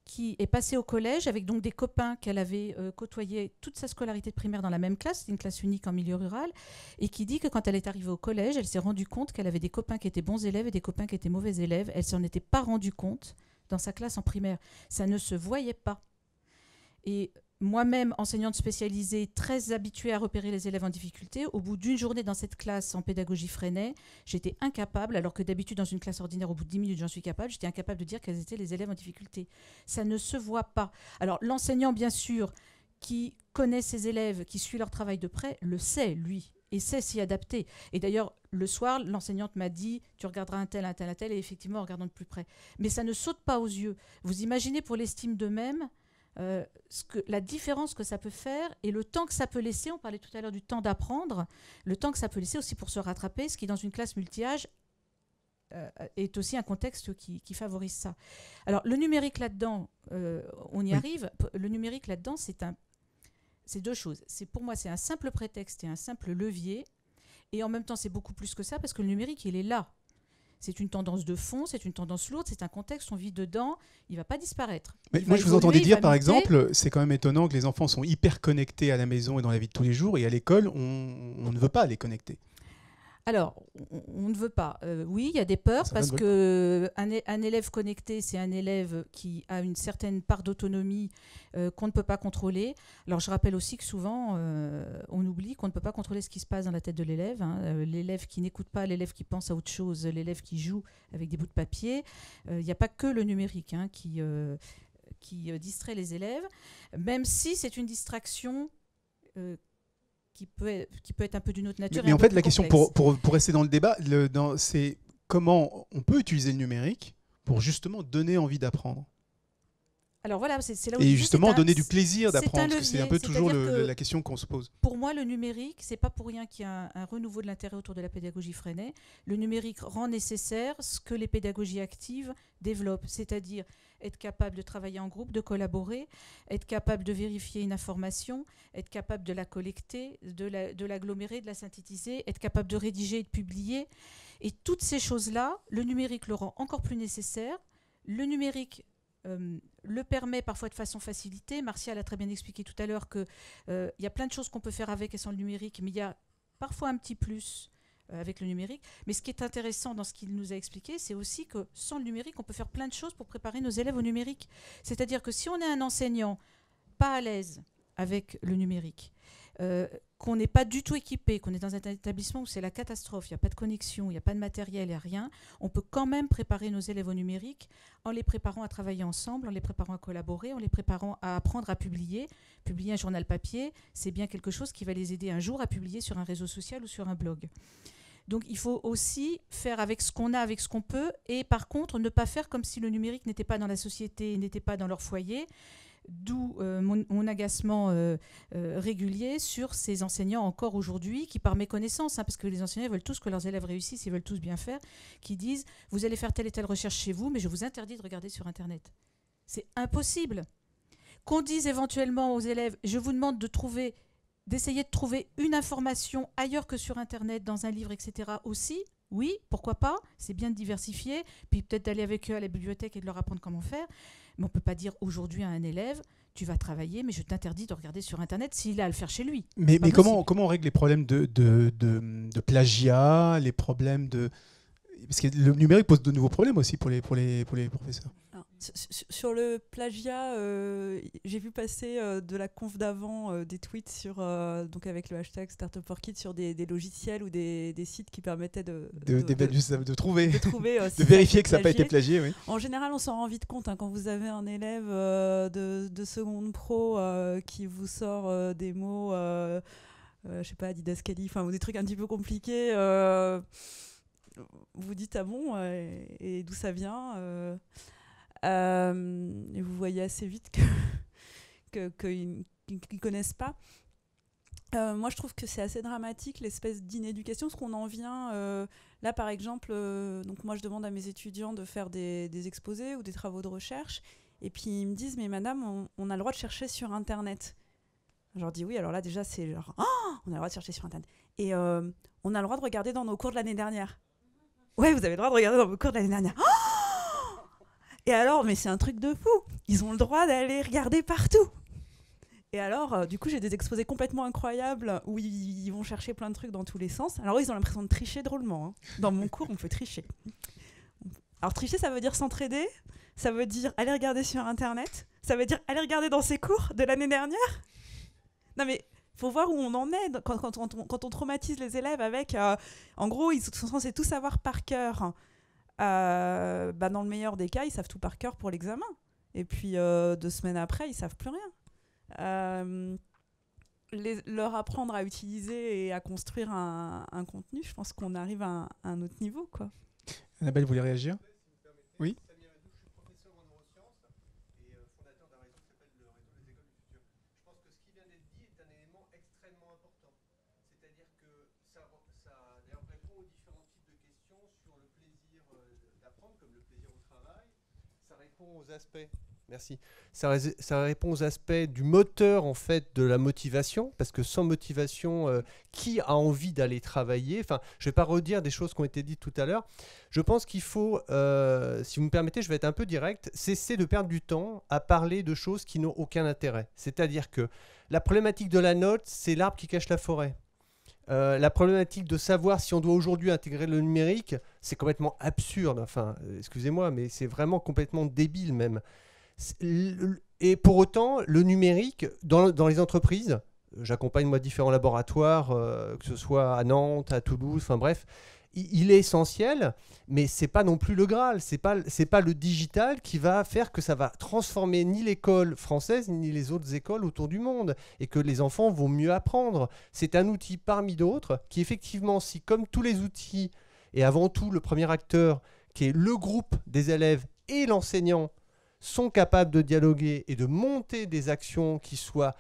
qui est passée au collège avec donc des copains qu'elle avait côtoyés toute sa scolarité de primaire dans la même classe, c'est une classe unique en milieu rural, et qui dit que quand elle est arrivée au collège, elle s'est rendue compte qu'elle avait des copains qui étaient bons élèves et des copains qui étaient mauvais élèves. Elle s'en était pas rendue compte dans sa classe en primaire. Ça ne se voyait pas. Et moi-même, enseignante spécialisée, très habituée à repérer les élèves en difficulté, au bout d'une journée dans cette classe en pédagogie Freinet, j'étais incapable, alors que d'habitude dans une classe ordinaire, au bout de 10 minutes, j'en suis capable, j'étais incapable de dire quels étaient les élèves en difficulté. Ça ne se voit pas. Alors l'enseignant, bien sûr, qui connaît ses élèves, qui suit leur travail de près, le sait, lui, et sait s'y adapter. Et d'ailleurs, le soir, l'enseignante m'a dit « tu regarderas un tel, et effectivement, en regardant de plus près. Mais ça ne saute pas aux yeux. Vous imaginez pour l'estime d'eux-mêmes, la différence que ça peut faire et le temps que ça peut laisser, on parlait tout à l'heure du temps d'apprendre, le temps que ça peut laisser aussi pour se rattraper, ce qui dans une classe multi-âge est aussi un contexte qui favorise ça. Alors le numérique là-dedans, on y arrive, le numérique là-dedans c'est deux choses. Pour moi c'est un simple prétexte et un simple levier, et en même temps c'est beaucoup plus que ça parce que le numérique il est là. C'est une tendance de fond, c'est une tendance lourde, c'est un contexte, on vit dedans, il ne va pas disparaître. Mais moi, je vous entendais dire, par exemple, c'est quand même étonnant que les enfants sont hyper connectés à la maison et dans la vie de tous les jours, et à l'école, on ne veut pas les connecter. Alors, on ne veut pas. Oui, il y a des peurs parce qu'un élève connecté, c'est un élève qui a une certaine part d'autonomie qu'on ne peut pas contrôler. Alors, je rappelle aussi que souvent, on oublie qu'on ne peut pas contrôler ce qui se passe dans la tête de l'élève. L'élève qui n'écoute pas, l'élève qui pense à autre chose, l'élève qui joue avec des bouts de papier. Il n'y a pas que le numérique qui distrait les élèves, même si c'est une distraction qui peut être un peu d'une autre nature. Mais en fait, la question, pour rester dans le débat, c'est comment on peut utiliser le numérique pour justement donner envie d'apprendre. Alors voilà, c'est là où et justement donner du plaisir d'apprendre, parce que c'est un peu toujours la question qu'on se pose. Pour moi, le numérique, c'est pas pour rien qu'il y a un renouveau de l'intérêt autour de la pédagogie Freinet. Le numérique rend nécessaire ce que les pédagogies actives développent, c'est-à-dire être capable de travailler en groupe, de collaborer, être capable de vérifier une information, être capable de la collecter, de l'agglomérer, de la synthétiser, être capable de rédiger et de publier. Et toutes ces choses-là, le numérique le rend encore plus nécessaire. Le numérique le permet parfois de façon facilitée. Martial a très bien expliqué tout à l'heure qu'il y a plein de choses qu'on peut faire avec et sans le numérique, mais il y a parfois un petit plus avec le numérique. Mais ce qui est intéressant dans ce qu'il nous a expliqué, c'est aussi que sans le numérique, on peut faire plein de choses pour préparer nos élèves au numérique. C'est-à-dire que si on est un enseignant pas à l'aise avec le numérique, qu'on n'est pas du tout équipé, qu'on est dans un établissement où c'est la catastrophe, il n'y a pas de connexion, il n'y a pas de matériel, il n'y a rien, on peut quand même préparer nos élèves au numérique en les préparant à travailler ensemble, en les préparant à collaborer, en les préparant à apprendre à publier. Publier un journal papier, c'est bien quelque chose qui va les aider un jour à publier sur un réseau social ou sur un blog. Donc il faut aussi faire avec ce qu'on a, avec ce qu'on peut, et par contre ne pas faire comme si le numérique n'était pas dans la société, n'était pas dans leur foyer. D'où mon agacement régulier sur ces enseignants encore aujourd'hui qui, par méconnaissance, parce que les enseignants veulent tous que leurs élèves réussissent, ils veulent tous bien faire, qui disent « vous allez faire telle et telle recherche chez vous, mais je vous interdis de regarder sur Internet ». C'est impossible. Qu'on dise éventuellement aux élèves « je vous demande d'essayer de trouver une information ailleurs que sur Internet, dans un livre, etc. aussi ». Oui, pourquoi pas, c'est bien de diversifier, puis peut-être d'aller avec eux à la bibliothèque et de leur apprendre comment faire. Mais on ne peut pas dire aujourd'hui à un élève, tu vas travailler, mais je t'interdis de regarder sur Internet s'il a à le faire chez lui. Mais comment on règle les problèmes de plagiat, les problèmes de... Parce que le numérique pose de nouveaux problèmes aussi pour les professeurs. Alors, sur le plagiat, j'ai vu passer de la conf d'avant des tweets donc avec le hashtag Start-up4Kids sur des logiciels ou des sites qui permettaient de trouver, de vérifier que ça n'a pas été plagié. Oui. En général, on s'en rend vite compte quand vous avez un élève de seconde pro qui vous sort des mots, je sais pas, didascalie, ou des trucs un petit peu compliqués. Vous dites ah bon, et d'où ça vient et vous voyez assez vite que qui connaissent pas. Moi, je trouve que c'est assez dramatique l'espèce d'inéducation, parce qu'on en vient là, par exemple. Donc moi, je demande à mes étudiants de faire des exposés ou des travaux de recherche, et puis ils me disent, mais madame, on a le droit de chercher sur Internet. Je leur dis oui. Alors là, déjà, c'est genre, oh, on a le droit de chercher sur Internet, et on a le droit de regarder dans nos cours de l'année dernière. Ouais, vous avez le droit de regarder dans vos cours de l'année dernière. Oh, et alors, mais c'est un truc de fou. Ils ont le droit d'aller regarder partout. Et alors, du coup, j'ai des exposés complètement incroyables où ils vont chercher plein de trucs dans tous les sens. Alors, ils ont l'impression de tricher drôlement. Hein. Dans mon cours, on peut tricher. Alors, tricher, ça veut dire s'entraider. Ça veut dire aller regarder sur Internet. Ça veut dire aller regarder dans ses cours de l'année dernière. Non, mais il faut voir où on en est quand on traumatise les élèves avec... en gros, ils sont censés tout savoir par cœur. Dans le meilleur des cas, ils savent tout par cœur pour l'examen. Et puis, 2 semaines après, ils savent plus rien. Leur apprendre à utiliser et à construire un contenu, je pense qu'on arrive à un autre niveau, quoi. Annabelle, vous voulez réagir? Oui. Je suis professeur en neurosciences et fondateur d'un réseau qui s'appelle le réseau des écoles du futur. Je pense que ce qui vient d'être dit est un élément extrêmement important. C'est-à-dire que ça d'ailleurs répond aux différents types de questions sur le plaisir d'apprendre, comme le plaisir au travail. Ça répond aux aspects. Merci. Ça répond aux aspects du moteur en fait de la motivation, parce que sans motivation, qui a envie d'aller travailler? Enfin, je ne vais pas redire des choses qui ont été dites tout à l'heure. Je pense qu'il faut, si vous me permettez, je vais être un peu direct, cesser de perdre du temps à parler de choses qui n'ont aucun intérêt. C'est-à-dire que la problématique de la note, c'est l'arbre qui cache la forêt. La problématique de savoir si on doit aujourd'hui intégrer le numérique, c'est complètement absurde. Enfin, excusez-moi, mais c'est vraiment complètement débile même. Et pour autant, le numérique, dans les entreprises, j'accompagne moi différents laboratoires, que ce soit à Nantes, à Toulouse, enfin bref, il est essentiel, mais c'est pas non plus le Graal. C'est pas le digital qui va faire que ça va transformer ni l'école française ni les autres écoles autour du monde et que les enfants vont mieux apprendre. C'est un outil parmi d'autres qui effectivement, si comme tous les outils, et avant tout le premier acteur, qui est le groupe des élèves et l'enseignant, sont capables de dialoguer et de monter des actions qui soient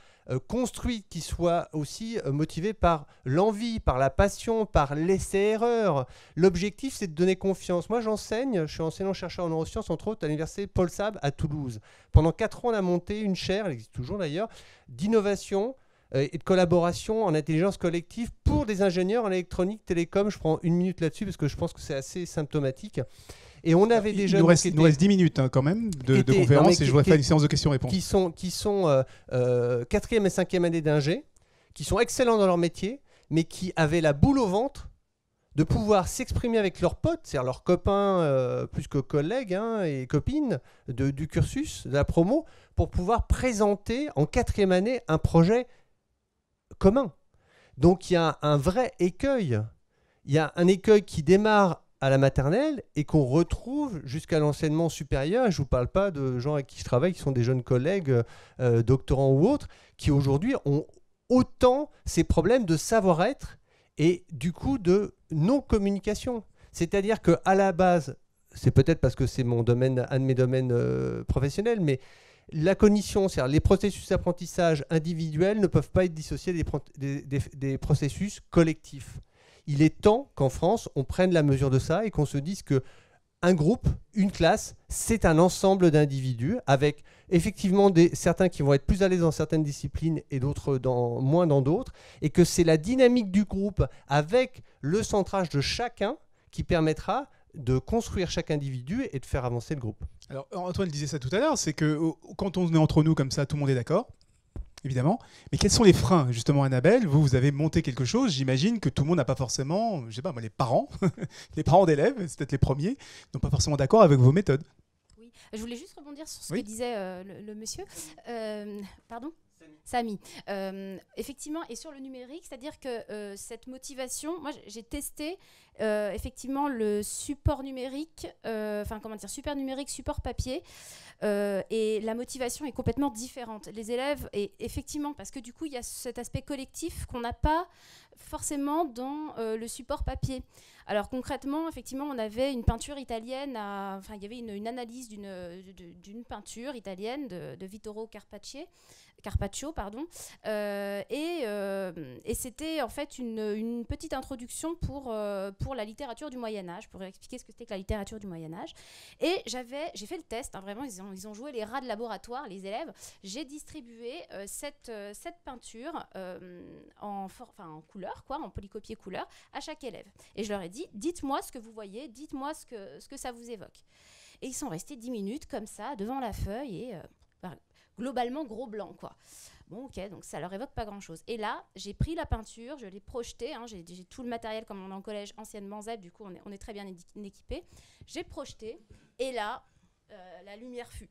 construites, qui soient aussi motivées par l'envie, par la passion, par l'essai-erreur. L'objectif, c'est de donner confiance. Moi, j'enseigne, je suis enseignant-chercheur en neurosciences, entre autres, à l'université Paul Sab à Toulouse. Pendant 4 ans, on a monté une chaire, elle existe toujours d'ailleurs, d'innovation et de collaboration en intelligence collective pour des ingénieurs en électronique, télécom. Je prends 1 minute là-dessus parce que je pense que c'est assez symptomatique. Et on avait déjà... Il nous reste 10 minutes quand même de conférence et je voudrais faire une séance de questions-réponses. Qui sont 4e et 5e année d'ingé, qui sont excellents dans leur métier, mais qui avaient la boule au ventre de pouvoir s'exprimer avec leurs potes, c'est-à-dire leurs copains plus que collègues et copines du cursus, de la promo, pour pouvoir présenter en 4e année un projet commun. Donc il y a un vrai écueil. Il y a un écueil qui démarre à la maternelle et qu'on retrouve jusqu'à l'enseignement supérieur. Et je ne vous parle pas de gens avec qui je travaille, qui sont des jeunes collègues, doctorants ou autres, qui aujourd'hui ont autant ces problèmes de savoir-être et du coup de non-communication. C'est-à-dire qu'à la base, c'est peut-être parce que c'est mon domaine, un de mes domaines professionnels, mais la cognition, c'est-à-dire les processus d'apprentissage individuels ne peuvent pas être dissociés des processus collectifs. Il est temps qu'en France, on prenne la mesure de ça et qu'on se dise qu'un groupe, une classe, c'est un ensemble d'individus avec effectivement certains qui vont être plus à l'aise dans certaines disciplines et d'autres moins dans d'autres, et que c'est la dynamique du groupe avec le centrage de chacun qui permettra de construire chaque individu et de faire avancer le groupe. Alors Antoine disait ça tout à l'heure, c'est que quand on est entre nous comme ça, tout le monde est d'accord. Évidemment. Mais quels sont les freins, justement, Annabelle? Vous avez monté quelque chose. J'imagine que tout le monde n'a pas forcément, je sais pas, moi, les parents d'élèves, c'est peut-être les premiers, n'ont pas forcément d'accord avec vos méthodes. Oui, je voulais juste rebondir sur ce que disait le monsieur. Pardon ? Samy. Effectivement, et sur le numérique, c'est-à-dire que cette motivation, moi j'ai testé effectivement le support numérique, support numérique, support papier, et la motivation est complètement différente. Les élèves, et effectivement, parce que du coup il y a cet aspect collectif qu'on n'a pas forcément dans le support papier. Alors concrètement, effectivement, on avait une peinture italienne, enfin il y avait une analyse d'une peinture italienne de Vittorio Carpaccio, pardon, et c'était en fait une petite introduction pour la littérature du Moyen-Âge, pour expliquer ce que c'était que la littérature du Moyen-Âge. Et j'ai fait le test, hein, vraiment, ils ont joué les rats de laboratoire, les élèves. J'ai distribué cette peinture en couleur, quoi, en polycopier couleur, à chaque élève. Et je leur ai dit, dites-moi ce que vous voyez, dites-moi ce que ça vous évoque. Et ils sont restés 10 minutes comme ça, devant la feuille, et globalement gros blanc, quoi. Bon, ok, donc ça leur évoque pas grand-chose. Et là, j'ai pris la peinture, je l'ai projetée, hein, j'ai tout le matériel comme on est en collège, anciennement ZEP, du coup on est très bien équipé. J'ai projeté, et là, la lumière fut.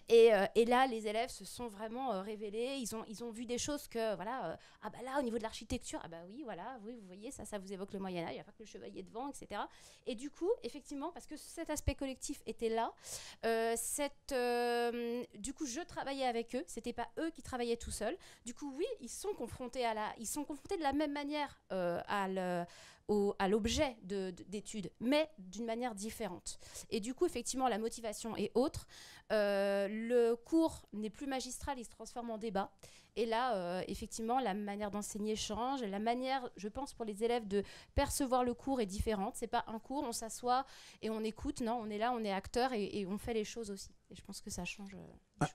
Et là, les élèves se sont vraiment révélés. Ils ont vu des choses que, voilà, ah bah là, au niveau de l'architecture, ah bah oui, voilà, oui, vous voyez, ça vous évoque le Moyen-Âge, il n'y a pas que le chevalier devant, etc. Et du coup, effectivement, parce que cet aspect collectif était là, du coup, je travaillais avec eux, c'était pas eux qui travaillaient tout seuls. Du coup, oui, ils sont confrontés de la même manière à l'objet d'études, mais d'une manière différente. Et du coup, effectivement, la motivation est autre. Le cours n'est plus magistral, il se transforme en débat. Et là, effectivement, la manière d'enseigner change. La manière, je pense, pour les élèves de percevoir le cours est différente. C'est pas un cours, on s'assoit et on écoute. Non, on est là, on est acteur et on fait les choses aussi. Et je pense que ça change.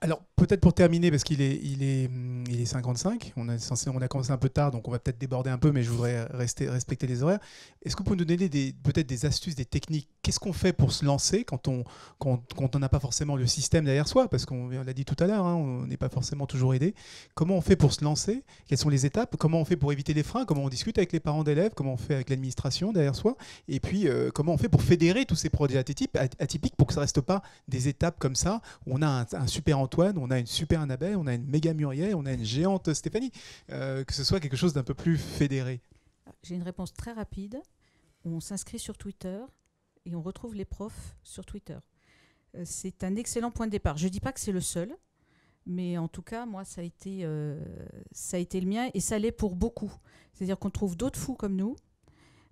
Alors, peut-être pour terminer, parce qu'il est 55, on a commencé un peu tard, donc on va peut-être déborder un peu, mais je voudrais respecter les horaires. Est-ce que vous pouvez nous donner peut-être des astuces, des techniques? Qu'est-ce qu'on fait pour se lancer quand on n'a pas forcément le système derrière soi? Parce qu'on l'a dit tout à l'heure, hein, on n'est pas forcément toujours aidé. Comment on fait pour se lancer? Quelles sont les étapes? Comment on fait pour éviter les freins? Comment on discute avec les parents d'élèves? Comment on fait avec l'administration derrière soi? Et puis, comment on fait pour fédérer tous ces projets atypiques pour que ça ne reste pas des étapes comme ça, où on a un super Antoine, on a une super Annabelle, on a une méga Muriel, on a une géante Stéphanie, que ce soit quelque chose d'un peu plus fédéré. J'ai une réponse très rapide. On s'inscrit sur Twitter et on retrouve les profs sur Twitter. C'est un excellent point de départ. Je ne dis pas que c'est le seul, mais en tout cas, moi, ça a été le mien et ça l'est pour beaucoup. C'est-à-dire qu'on trouve d'autres fous comme nous.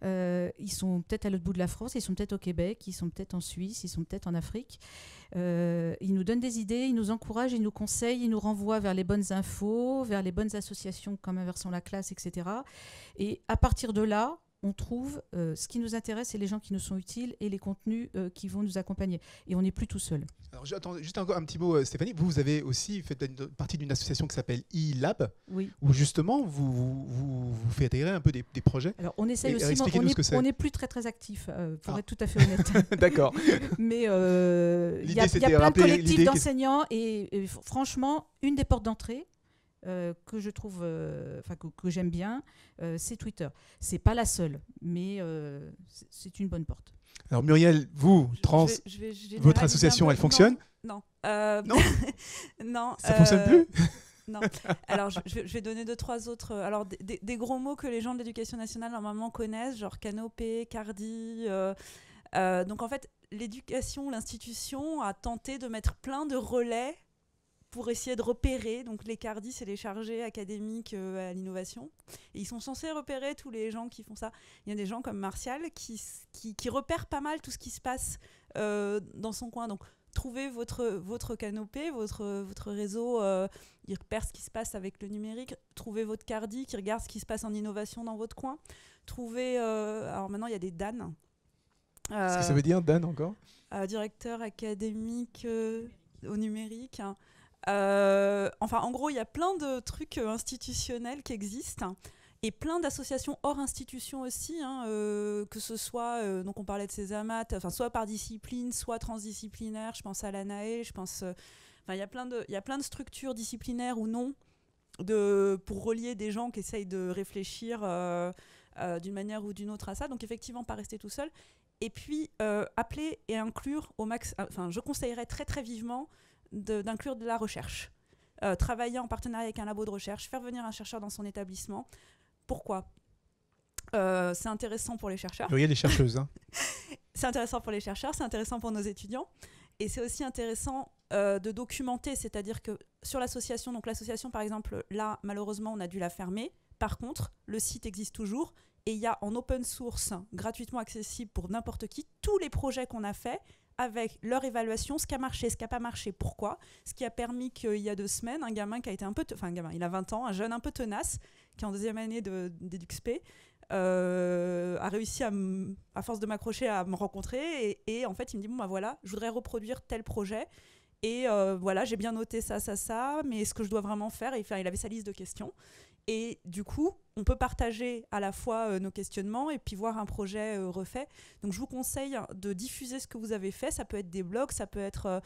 Ils sont peut-être à l'autre bout de la France, ils sont peut-être au Québec, ils sont peut-être en Suisse, ils sont peut-être en Afrique. Ils nous donnent des idées, ils nous encouragent, ils nous conseillent, ils nous renvoient vers les bonnes infos, vers les bonnes associations comme Inversons la classe, etc. Et à partir de là, on trouve ce qui nous intéresse et les gens qui nous sont utiles et les contenus qui vont nous accompagner. Et on n'est plus tout seul. Alors, j'attends juste encore un petit mot, Stéphanie. Vous avez aussi fait partie d'une association qui s'appelle e-Lab, oui, où justement vous fédérez un peu des projets. Alors on essaye aussi, on n'est plus très actif, pour être tout à fait honnête. D'accord. Mais il y a plein de collectifs d'enseignants et franchement, une des portes d'entrée, que je trouve, que j'aime bien, c'est Twitter. C'est pas la seule, mais c'est une bonne porte. Alors Muriel, vous, trans, votre association, elle fonctionne? Non. Non. Non. Ça fonctionne plus? Non. Alors je vais donner 2-3 autres. Alors des gros mots que les gens de l'éducation nationale normalement connaissent, genre canopée, CARDI. Donc en fait, l'institution a tenté de mettre plein de relais pour essayer de repérer. Donc les CARDI, c'est les chargés académiques à l'innovation. Et ils sont censés repérer tous les gens qui font ça. Il y a des gens comme Martial qui repèrent pas mal tout ce qui se passe dans son coin. Donc trouvez votre canopée, votre réseau, il repère ce qui se passe avec le numérique. Trouvez votre CARDI qui regarde ce qui se passe en innovation dans votre coin. Trouvez... alors maintenant, il y a des DAN. Qu'est-ce que ça veut dire, DAN, encore? Directeur académique au numérique. Enfin, en gros, il y a plein de trucs institutionnels qui existent et plein d'associations hors institution aussi, que ce soit, donc on parlait de Césamat, soit par discipline, soit transdisciplinaire. Je pense à l'ANAE, il y a plein de structures disciplinaires ou non pour relier des gens qui essayent de réfléchir d'une manière ou d'une autre à ça. Donc effectivement, pas rester tout seul. Et puis, appeler et inclure au max... je conseillerais très très vivement d'inclure de la recherche. Travailler en partenariat avec un labo de recherche, faire venir un chercheur dans son établissement. Pourquoi ? C'est intéressant pour les chercheurs. Il y a des chercheuses. Hein. C'est intéressant pour les chercheurs, c'est intéressant pour nos étudiants. Et c'est aussi intéressant de documenter, c'est-à-dire que sur l'association, donc l'association par exemple, là malheureusement on a dû la fermer Par contre, le site existe toujours et il y a en open source, gratuitement accessible pour n'importe qui, tous les projets qu'on a faits avec leur évaluation, ce qui a marché, ce qui n'a pas marché, pourquoi. Ce qui a permis qu'il y a 2 semaines, un gamin qui a été un gamin, il a 20 ans, un jeune un peu tenace, qui est en 2e année d'EduxP, a réussi à force de m'accrocher à me rencontrer et en fait il me dit bon bah voilà, je voudrais reproduire tel projet et voilà, j'ai bien noté ça, mais est-ce que je dois vraiment faire, et il avait sa liste de questions. Et du coup, on peut partager à la fois nos questionnements et puis voir un projet refait. Donc je vous conseille de diffuser ce que vous avez fait. Ça peut être des blogs, ça peut être...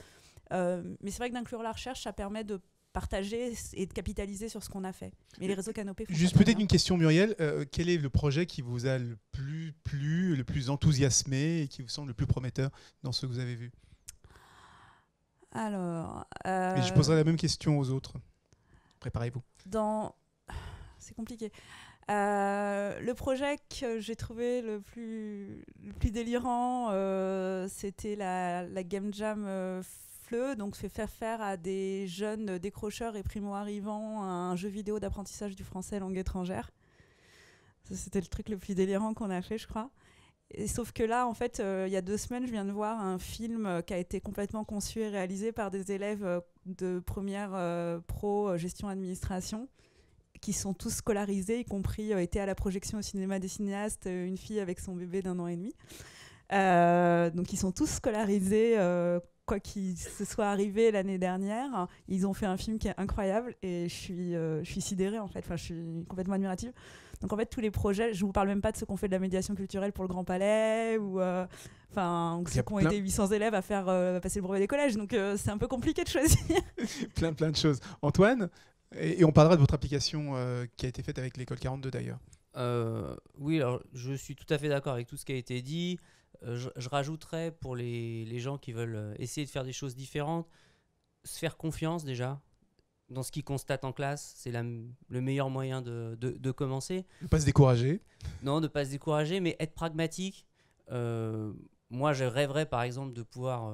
mais c'est vrai que d'inclure la recherche, ça permet de partager et de capitaliser sur ce qu'on a fait. Mais les réseaux Canopé font Juste ça très peut-être bien. une question, Muriel. Quel est le projet qui vous a le plus plu, le plus enthousiasmé et qui vous semble le plus prometteur dans ce que vous avez vu? Alors... Et je poserai la même question aux autres. Préparez-vous. C'est compliqué. Le projet que j'ai trouvé le plus délirant, c'était la Game Jam FLE, donc fait faire à des jeunes décrocheurs et primo-arrivants un jeu vidéo d'apprentissage du français langue étrangère. Ça, c'était le truc le plus délirant qu'on a fait, je crois. Et sauf que là, en fait, il y a 2 semaines, je viens de voir un film qui a été complètement conçu et réalisé par des élèves de première pro gestion administration, qui sont tous scolarisés, y compris étaient à la projection au cinéma des cinéastes, une fille avec son bébé d'1 an et demi. Donc ils sont tous scolarisés, quoi qu'il se soit arrivé l'année dernière. Ils ont fait un film qui est incroyable et je suis sidérée en fait, enfin, je suis complètement admirative. Donc en fait tous les projets, je ne vous parle même pas de ceux qu'on fait de la médiation culturelle pour le Grand Palais ou ceux qui ont aidé 800 élèves à faire passer le brevet des collèges. Donc c'est un peu compliqué de choisir. plein de choses. Antoine, et on parlera de votre application qui a été faite avec l'école 42 d'ailleurs. Oui, alors je suis tout à fait d'accord avec tout ce qui a été dit. Je rajouterais pour les gens qui veulent essayer de faire des choses différentes, se faire confiance déjà dans ce qu'ils constatent en classe. C'est le meilleur moyen de commencer. Ne pas se décourager. Non, ne pas se décourager, mais être pragmatique. Moi, je rêverais par exemple de pouvoir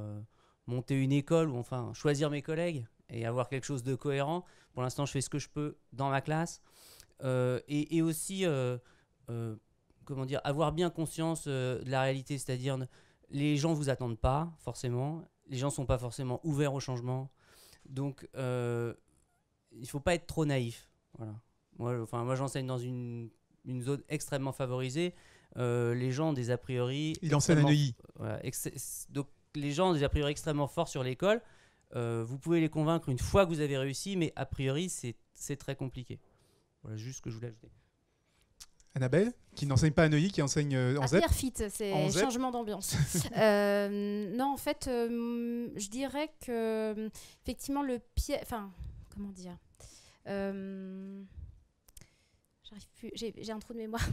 monter une école ou enfin choisir mes collègues et avoir quelque chose de cohérent. Pour l'instant, je fais ce que je peux dans ma classe. Et aussi... comment dire, avoir bien conscience de la réalité, c'est-à-dire les gens vous attendent pas forcément, les gens sont pas forcément ouverts au changement, donc il faut pas être trop naïf. Voilà. Moi j'enseigne dans une zone extrêmement favorisée, les gens ont des a priori. Il enseigne à Neuilly. Voilà, donc les gens ont des a priori extrêmement forts sur l'école. Vous pouvez les convaincre une fois que vous avez réussi, mais a priori c'est très compliqué. Voilà, juste ce que je voulais ajouter. Annabelle, qui n'enseigne pas à Neuilly, qui enseigne en ZEP. Pierrefitte, c'est changement d'ambiance. Non, en fait, je dirais que effectivement le pied, enfin, comment dire, j'arrive plus, j'ai un trou de mémoire.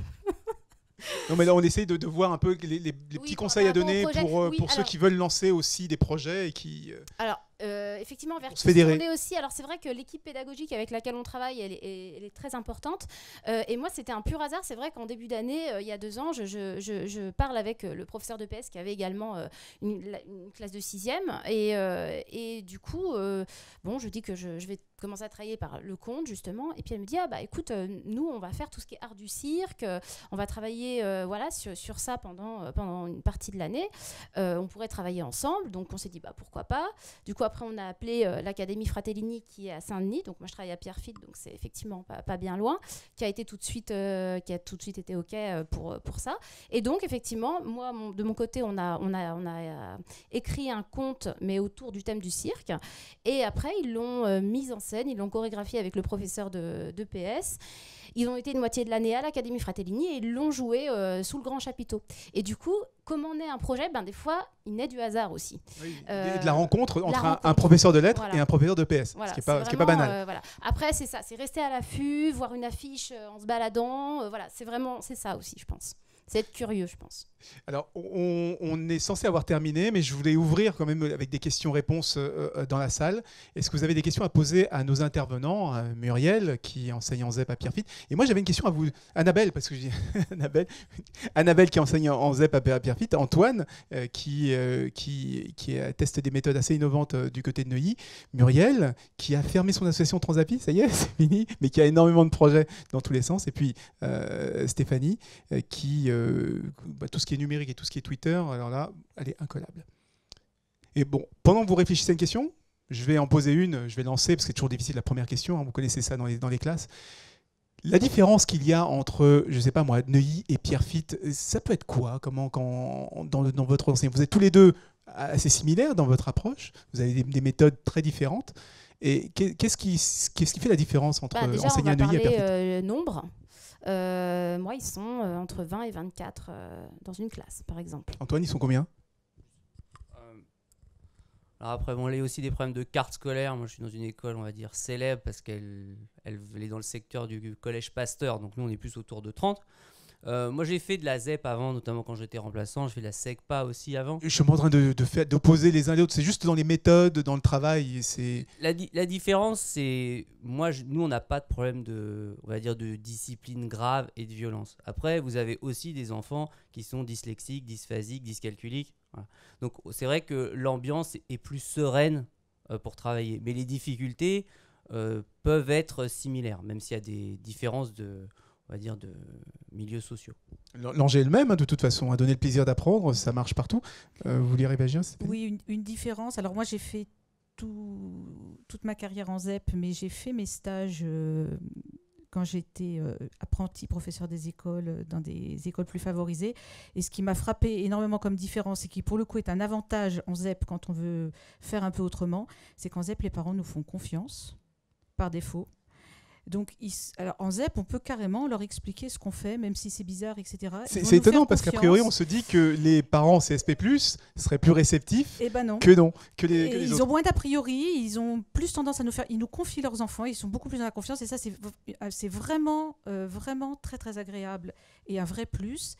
Non, mais là, on essaye de voir un peu les petits conseils à donner pour ceux qui veulent lancer aussi des projets et qui. Alors, effectivement, vers qui se fédérer. On est aussi. Alors, c'est vrai que l'équipe pédagogique avec laquelle on travaille, elle est très importante. Et moi, c'était un pur hasard. C'est vrai qu'en début d'année, il y a 2 ans, je parle avec le professeur de PS qui avait également une classe de 6e. Et du coup, je dis que je vais commencer à travailler par le compte, justement. Et puis, elle me dit, écoute, nous, on va faire tout ce qui est art du cirque. On va travailler sur ça pendant une partie de l'année. On pourrait travailler ensemble. Donc, on s'est dit, pourquoi pas. Du coup, après, on a appelé l'Académie Fratellini qui est à Saint-Denis. Donc, moi, je travaille à Pierrefitte, donc c'est effectivement pas bien loin, qui a tout de suite été OK pour ça. Et donc, effectivement, moi, de mon côté, on a écrit un conte, mais autour du thème du cirque. Et après, ils l'ont mis en scène, ils l'ont chorégraphié avec le professeur de PS. Ils ont été une moitié de l'année à l'Académie Fratellini et ils l'ont joué sous le grand chapiteau. Et du coup, comment naît un projet ? Des fois, il naît du hasard aussi. Oui, de la rencontre entre un professeur de lettres et un professeur de PS, voilà, ce qui est pas banal. Voilà. Après, c'est ça, c'est rester à l'affût, voir une affiche en se baladant. C'est ça aussi, je pense. C'est être curieux, je pense. Alors, on est censé avoir terminé, mais je voulais ouvrir quand même avec des questions-réponses dans la salle. Est-ce que vous avez des questions à poser à nos intervenants, à Muriel, qui enseigne en ZEP à Pierrefitte? Et moi, j'avais une question à vous, Annabelle, parce que je dis Annabelle qui enseigne en ZEP à Pierrefitte, Antoine, qui teste des méthodes assez innovantes du côté de Neuilly, Muriel, qui a fermé son association Transapi, ça y est, c'est fini, mais qui a énormément de projets dans tous les sens, et puis Stéphanie, qui tout ce qui est numérique et tout ce qui est Twitter, alors là, elle est incollable. Et bon, pendant que vous réfléchissez à une question, je vais en poser une, je vais lancer, parce que c'est toujours difficile la première question, hein, vous connaissez ça dans les classes. La différence qu'il y a entre, je ne sais pas moi, Neuilly et Pierrefitte, ça peut être quoi? Comment, dans votre enseignement, vous êtes tous les deux assez similaires dans votre approche, vous avez des méthodes très différentes. Et qu'est-ce qui fait la différence entre Déjà, enseigner à on va Neuilly et parler Pierrefitte? nombre. Moi, ils sont entre 20 et 24 dans une classe, par exemple. Antoine, ils sont combien? Alors après, bon, il y a aussi des problèmes de carte scolaire. Moi, je suis dans une école, on va dire, célèbre parce qu'elle est dans le secteur du collège Pasteur. Donc nous, on est plus autour de 30. Moi, j'ai fait de la ZEP avant, notamment quand j'étais remplaçant. Je fais de la SECPA aussi avant. Je suis pas en train d'opposer les uns les autres. C'est juste dans les méthodes, dans le travail. La différence, c'est nous, on n'a pas de problème on va dire, de discipline grave et de violence. Après, vous avez aussi des enfants qui sont dyslexiques, dysphasiques, dyscalculiques. Voilà. Donc, c'est vrai que l'ambiance est plus sereine pour travailler. Mais les difficultés peuvent être similaires, même s'il y a des différences on va dire, de milieux sociaux. L'enjeu est le même, hein, de toute façon. À donner le plaisir d'apprendre, ça marche partout. Vous voulez réagir? Oui, une différence. Alors moi, j'ai fait toute ma carrière en ZEP, mais j'ai fait mes stages quand j'étais apprenti professeur des écoles, dans des écoles plus favorisées. Et ce qui m'a frappé énormément comme différence, et qui pour le coup est un avantage en ZEP quand on veut faire un peu autrement, c'est qu'en ZEP, les parents nous font confiance par défaut. Donc, alors, en ZEP, on peut carrément leur expliquer ce qu'on fait, même si c'est bizarre, etc. C'est étonnant parce qu'a priori, on se dit que les parents CSP+, seraient plus réceptifs que les ils autres. ont moins d'a priori, ils ont plus tendance à ils nous confient leurs enfants, ils sont beaucoup plus dans la confiance, et ça, c'est vraiment, vraiment très, très agréable et un vrai plus.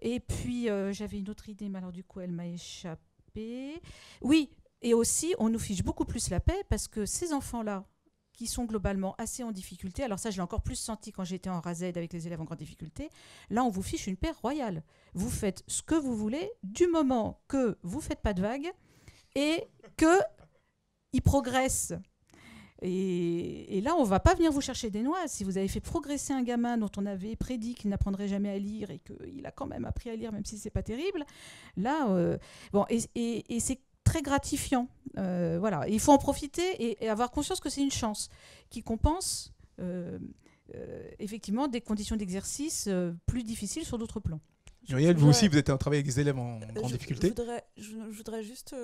Et puis, j'avais une autre idée, mais alors du coup, elle m'a échappé. Oui, et aussi, on nous fiche beaucoup plus la paix parce que ces enfants-là, qui sont globalement assez en difficulté. Alors ça, je l'ai encore plus senti quand j'étais en RASED avec les élèves en grande difficulté. Là, on vous fiche une paix royale. Vous faites ce que vous voulez du moment que vous ne faites pas de vagues et qu'ils progressent. Et là, on ne va pas venir vous chercher des noix. Si vous avez fait progresser un gamin dont on avait prédit qu'il n'apprendrait jamais à lire et qu'il a quand même appris à lire, même si ce n'est pas terrible, là, et c'est très gratifiant. Voilà. Il faut en profiter et avoir conscience que c'est une chance qui compense effectivement des conditions d'exercice plus difficiles sur d'autres plans. Muriel, vous aussi, vous êtes en travail avec des élèves en grande difficulté. Je voudrais juste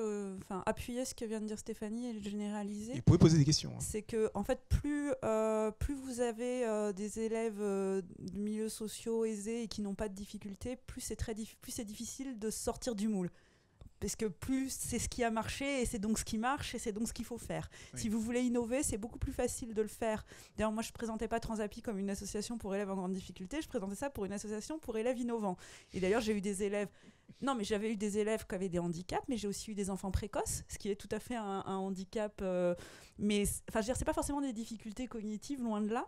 appuyer ce que vient de dire Stéphanie et le généraliser. Et vous pouvez poser des questions. Hein. C'est que, en fait, plus vous avez des élèves de milieux sociaux aisés et qui n'ont pas de difficultés, plus c'est difficile de sortir du moule. Parce que plus c'est ce qui a marché et c'est donc ce qui marche et c'est donc ce qu'il faut faire. Oui. Si vous voulez innover, c'est beaucoup plus facile de le faire. D'ailleurs, moi, je ne présentais pas Transapi comme une association pour élèves en grande difficulté, je présentais ça pour une association pour élèves innovants. Et d'ailleurs, j'avais eu des élèves qui avaient des handicaps, mais j'ai aussi eu des enfants précoces, ce qui est tout à fait un handicap. Mais je veux dire, ce n'est pas forcément des difficultés cognitives, loin de là.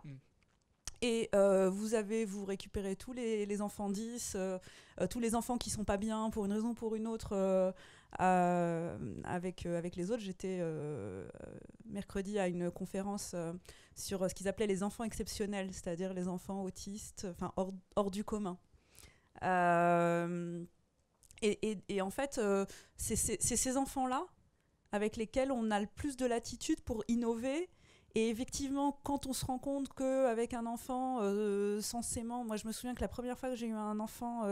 Et vous récupérez tous les enfants 10, tous les enfants qui ne sont pas bien pour une raison ou pour une autre avec les autres. J'étais mercredi à une conférence sur ce qu'ils appelaient les enfants exceptionnels, c'est-à-dire les enfants autistes, hors du commun. Et en fait, c'est ces enfants-là avec lesquels on a le plus de latitude pour innover. Et effectivement, quand on se rend compte qu'avec un enfant censément, moi je me souviens que la première fois que j'ai eu un enfant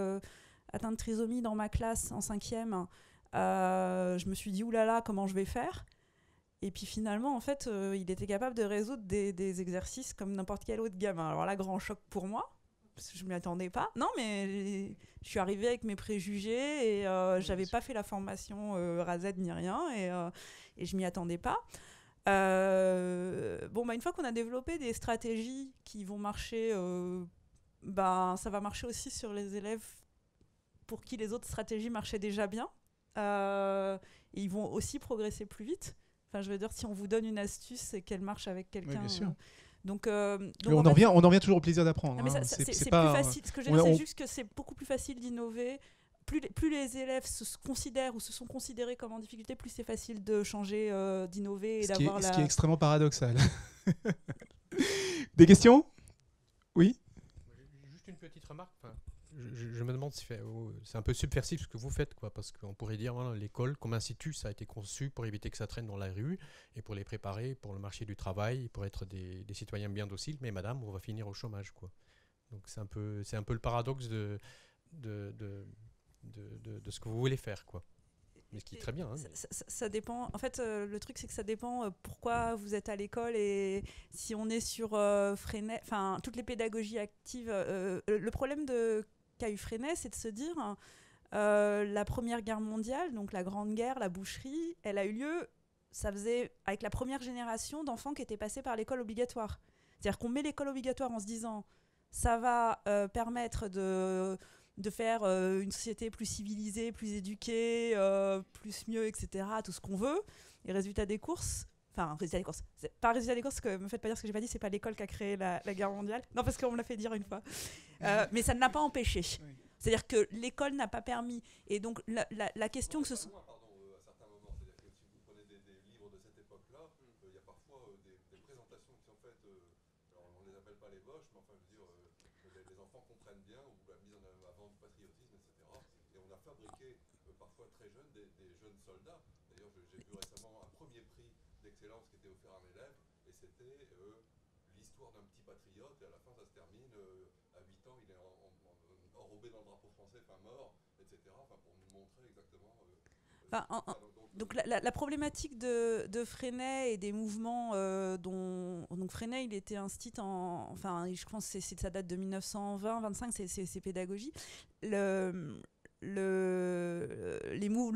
atteint de trisomie dans ma classe en 5e, je me suis dit oulala, comment je vais faire? Et puis finalement, en fait, il était capable de résoudre des exercices comme n'importe quel autre gamin. Alors là, grand choc pour moi, parce que je ne m'y attendais pas. Non, mais je suis arrivée avec mes préjugés et j'avais pas fait la formation RASED ni rien et je m'y attendais pas. Une fois qu'on a développé des stratégies qui vont marcher, ça va marcher aussi sur les élèves pour qui les autres stratégies marchaient déjà bien. Et ils vont aussi progresser plus vite. Enfin, je veux dire, si on vous donne une astuce et qu'elle marche avec quelqu'un. bien sûr. Donc Mais on en revient toujours au plaisir d'apprendre. non, mais hein. c'est pas, plus facile. Ce que je veux dire, c'est juste que c'est beaucoup plus facile d'innover. Plus les élèves se considèrent ou se sont considérés comme en difficulté, plus c'est facile de changer, d'innover et ce qui d'avoir est extrêmement paradoxal. Des questions? Oui. Juste une petite remarque. Enfin, je me demande si c'est un peu subversif ce que vous faites, quoi, parce qu'on pourrait dire voilà, l'école comme institut, ça a été conçu pour éviter que ça traîne dans la rue et pour les préparer pour le marché du travail, pour être des citoyens bien dociles. Mais madame, on va finir au chômage, quoi. Donc c'est un peu le paradoxe de ce que vous voulez faire, quoi. Mais ce qui est très bien. Hein, ça dépend. En fait, le truc, c'est que ça dépend pourquoi vous êtes à l'école et si on est sur Freinet, enfin, toutes les pédagogies actives. Le problème qu'a eu Freinet, c'est de se dire la Première Guerre mondiale, donc la Grande Guerre, la boucherie, elle a eu lieu, ça faisait avec la première génération d'enfants qui étaient passés par l'école obligatoire. C'est-à-dire qu'on met l'école obligatoire en se disant ça va permettre de faire une société plus civilisée, plus éduquée, plus mieux, etc., tout ce qu'on veut. Et résultat des courses, c'est pas résultat des courses, que me faites pas dire ce que j'ai pas dit, c'est pas l'école qui a créé la guerre mondiale. Non, parce qu'on me l'a fait dire une fois. Mais ça ne l'a pas empêché. Oui. C'est-à-dire que l'école n'a pas permis. Et donc la question que ce sont... à certains moments, c'est-à-dire que si vous prenez des livres de cette époque-là, il y a parfois des présentations qui sont faites, alors on ne les appelle pas les boches, mais enfin je veux dire, les enfants comprennent bien, ou la mise en avant du patriotisme, etc. Et on a fabriqué parfois très jeunes des jeunes soldats. D'ailleurs, j'ai vu récemment un premier prix d'excellence qui était offert à un élève, et c'était l'histoire d'un petit patriote, et à la fin ça se termine, à 8 ans il est enrobé dans le drapeau français, enfin mort, etc. Enfin, pour nous montrer exactement... Donc la problématique de Freinet et des mouvements donc Freinet, il était un site enfin je pense que ça date de 1920-25, c'est pédagogie. Le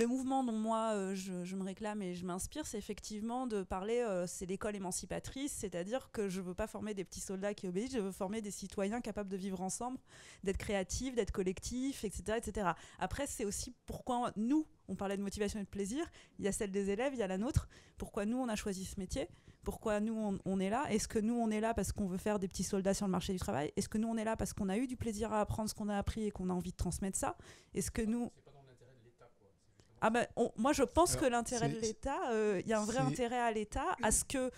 mouvement dont moi je me réclame et je m'inspire, c'est effectivement de parler, c'est l'école émancipatrice, c'est-à-dire que je veux pas former des petits soldats qui obéissent, je veux former des citoyens capables de vivre ensemble, d'être créatifs, d'être collectifs, etc., etc. Après, c'est aussi pourquoi nous, on parlait de motivation et de plaisir, il y a celle des élèves, il y a la nôtre, pourquoi nous on a choisi ce métier, pourquoi nous on est là, est-ce que nous on est là parce qu'on veut faire des petits soldats sur le marché du travail, est-ce que nous on est là parce qu'on a eu du plaisir à apprendre ce qu'on a appris et qu'on a envie de transmettre ça, est-ce que nous... c'est pas dans l'intérêt de l'État, quoi. Ah ben, moi je pense Alors, que l'intérêt de l'État, il y a un vrai intérêt à l'État à ce que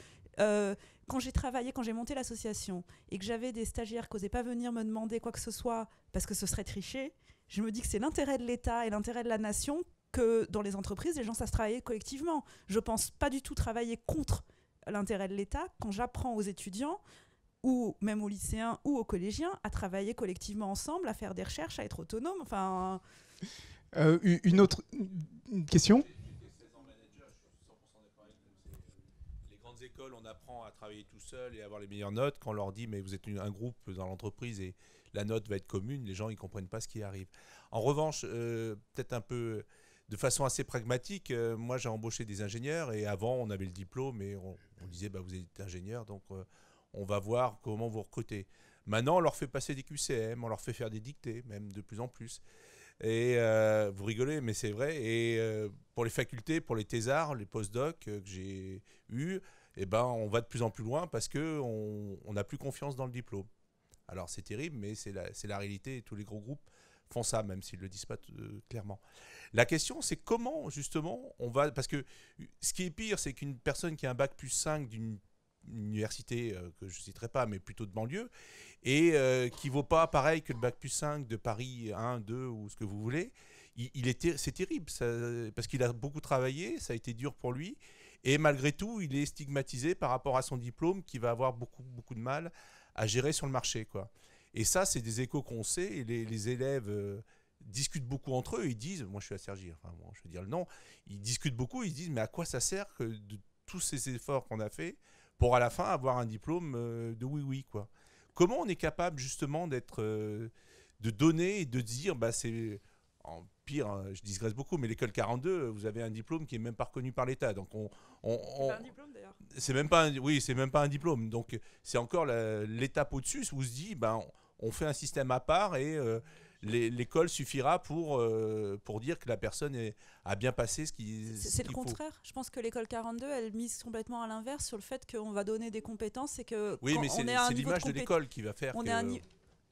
quand j'ai monté l'association et que j'avais des stagiaires qui n'osaient pas venir me demander quoi que ce soit parce que ce serait tricher, je me dis que c'est l'intérêt de l'État et l'intérêt de la nation que dans les entreprises, les gens savent travailler collectivement. Je pense pas du tout travailler contre l'intérêt de l'État quand j'apprends aux étudiants ou même aux lycéens ou aux collégiens à travailler collectivement ensemble, à faire des recherches, à être autonomes. Enfin... Une autre question? Les grandes écoles, on apprend à travailler tout seul et à avoir les meilleures notes. Quand on leur dit mais vous êtes un groupe dans l'entreprise et la note va être commune, les gens ils comprennent pas ce qui arrive. En revanche, peut-être un peu de façon assez pragmatique, moi j'ai embauché des ingénieurs et avant on avait le diplôme et on disait bah, vous êtes ingénieur donc on va voir comment vous recrutez. Maintenant on leur fait passer des QCM, on leur fait faire des dictées même de plus en plus. Et vous rigolez mais c'est vrai. Et pour les facultés, pour les thésards, les post-docs que j'ai eus, eh ben, on va de plus en plus loin parce qu'on n'a plus confiance dans le diplôme. Alors c'est terrible mais c'est la réalité et tous les gros groupes font ça, même s'ils ne le disent pas clairement. La question, c'est comment, justement, on va... Parce que ce qui est pire, c'est qu'une personne qui a un bac plus 5 d'une université, que je ne citerai pas, mais plutôt de banlieue, et qui ne vaut pas pareil que le bac plus 5 de Paris 1, 2 ou ce que vous voulez, c'est terrible, parce qu'il a beaucoup travaillé, ça a été dur pour lui, et malgré tout, il est stigmatisé par rapport à son diplôme, qui va avoir beaucoup, beaucoup de mal à gérer sur le marché, quoi. Et ça, c'est des échos qu'on sait, et les élèves discutent beaucoup entre eux, ils disent, moi je suis à Cergy, enfin, bon, je vais dire le nom, ils discutent beaucoup, ils se disent, mais à quoi ça sert que de tous ces efforts qu'on a fait pour à la fin avoir un diplôme de oui, quoi. Comment on est capable justement de donner et de dire, bah c'est, en pire, hein, je digresse beaucoup, mais l'école 42, vous avez un diplôme qui est même pas reconnu par l'État, donc C'est pas un diplôme d'ailleurs. c'est même pas un diplôme, donc c'est encore l'étape au-dessus où on se dit, ben on fait un système à part et l'école suffira pour dire que la personne a bien passé ce qu'il C'est le qu'il faut. contraire. Je pense que l'école 42, elle mise complètement à l'inverse sur le fait qu'on va donner des compétences et que Oui, quand mais on c'est est à un c'est niveau l'image de compé- l'école qui va faire on que... est à un ni-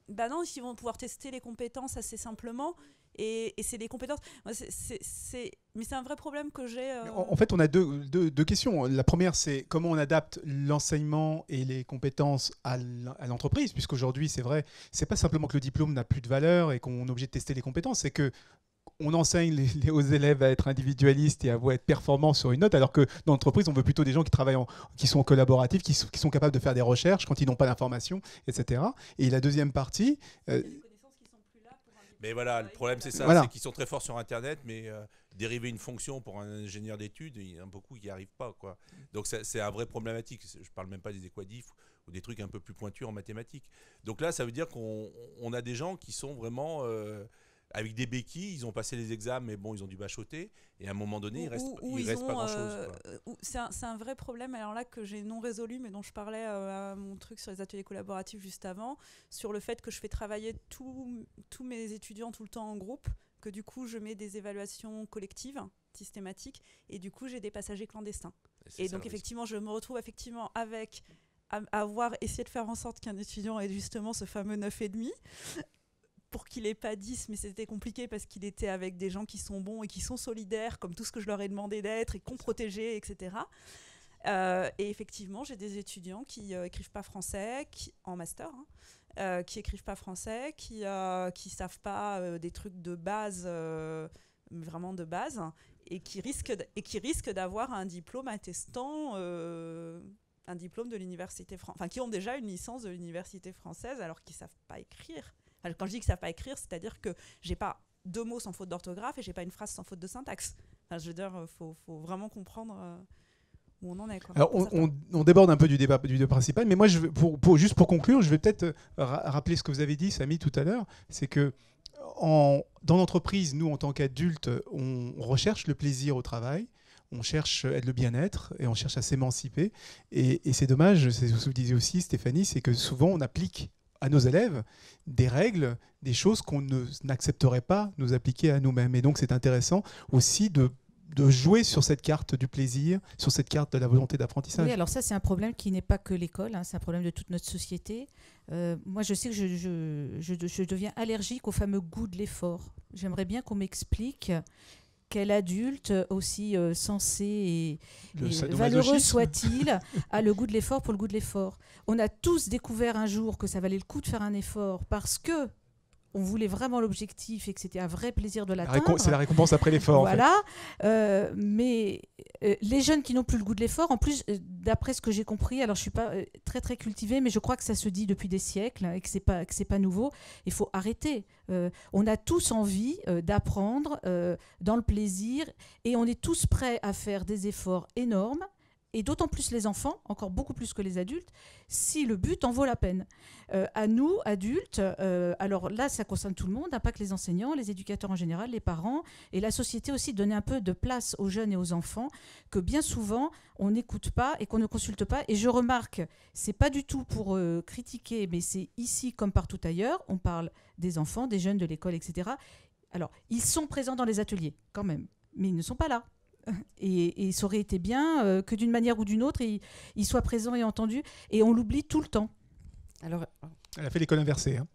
Bah non, ils vont pouvoir tester les compétences assez simplement et c'est les compétences. Moi, mais c'est un vrai problème que j'ai. En fait, on a deux questions. La première, c'est comment on adapte l'enseignement et les compétences à l'entreprise, puisqu'aujourd'hui, c'est vrai, c'est pas simplement que le diplôme n'a plus de valeur et qu'on est obligé de tester les compétences, c'est que on enseigne aux élèves à être individualistes et à être performants sur une note, alors que dans l'entreprise, on veut plutôt des gens qui travaillent, qui sont collaboratifs, qui sont capables de faire des recherches quand ils n'ont pas d'informations, etc. Et la deuxième partie, Mais voilà, le problème c'est ça, Voilà. c'est qu'ils sont très forts sur Internet, mais dériver une fonction pour un ingénieur d'études, il y en a beaucoup qui n'y arrivent pas, quoi. Donc c'est un vrai problématique. Je parle même pas des équadifs ou des trucs un peu plus pointus en mathématiques. Donc là, ça veut dire qu'on a des gens qui sont vraiment avec des béquilles, ils ont passé les examens, mais bon, ils ont dû bachoter, et à un moment donné, il reste pas grand-chose, quoi. C'est un vrai problème, alors là, que j'ai non résolu, mais dont je parlais à mon truc sur les ateliers collaboratifs juste avant, sur le fait que je fais travailler tous mes étudiants tout le temps en groupe, que du coup, je mets des évaluations collectives, systématiques, et du coup, j'ai des passagers clandestins. Et donc, effectivement, je me retrouve effectivement avec avoir essayé de faire en sorte qu'un étudiant ait justement ce fameux 9,5, pour qu'il n'ait pas 10, mais c'était compliqué parce qu'il était avec des gens qui sont bons et qui sont solidaires, comme tout ce que je leur ai demandé d'être et qu'on protégeait, etc. Et effectivement, j'ai des étudiants qui écrivent pas français, en master, qui écrivent pas français, qui savent pas des trucs de base, vraiment de base, et qui risquent d'avoir un diplôme attestant un diplôme de l'université française, enfin qui ont déjà une licence de l'université française alors qu'ils savent pas écrire. Alors, quand je dis qu'ils savent pas écrire, c'est-à-dire que j'ai pas 2 mots sans faute d'orthographe et j'ai pas une phrase sans faute de syntaxe. Enfin, je veux dire, faut vraiment comprendre où on en est, quoi. Alors, on déborde un peu du débat principal, mais moi, juste pour conclure, je vais peut-être rappeler ce que vous avez dit, Samy, tout à l'heure. C'est que dans l'entreprise, nous, en tant qu'adultes, on recherche le plaisir au travail. On cherche le bien-être et on cherche à s'émanciper. Et c'est dommage, c'est ce que vous disiez aussi, Stéphanie, c'est que souvent, on applique à nos élèves des règles, des choses qu'on n'accepterait pas nous appliquer à nous-mêmes. Et donc, c'est intéressant aussi de jouer sur cette carte du plaisir, sur cette carte de la volonté d'apprentissage. Oui, alors ça, c'est un problème qui n'est pas que l'école, c'est un problème de toute notre société. Moi, je sais que je deviens allergique au fameux goût de l'effort. J'aimerais bien qu'on m'explique quel adulte, aussi sensé et valeureux soit-il, a le goût de l'effort pour le goût de l'effort. On a tous découvert un jour que ça valait le coup de faire un effort parce que on voulait vraiment l'objectif et que c'était un vrai plaisir de l'atteindre. C'est la récompense après l'effort. Voilà. En fait. Mais les jeunes qui n'ont plus le goût de l'effort, en plus, d'après ce que j'ai compris, alors je ne suis pas très très cultivée, mais je crois que ça se dit depuis des siècles et que ce n'est pas nouveau. Il faut arrêter. On a tous envie d'apprendre dans le plaisir et on est tous prêts à faire des efforts énormes. Et d'autant plus les enfants, encore beaucoup plus que les adultes, si le but en vaut la peine. À nous, adultes, alors là, ça concerne tout le monde, pas que les enseignants, les éducateurs en général, les parents, et la société aussi, donner un peu de place aux jeunes et aux enfants, que bien souvent, on n'écoute pas et qu'on ne consulte pas. Et je remarque, c'est pas du tout pour critiquer, mais c'est ici comme partout ailleurs, on parle des enfants, des jeunes, de l'école, etc. Alors, ils sont présents dans les ateliers, quand même, mais ils ne sont pas là. Et ça aurait été bien que d'une manière ou d'une autre, il soit présent et entendu, et on l'oublie tout le temps. Alors, elle a fait l'école inversée. Hein.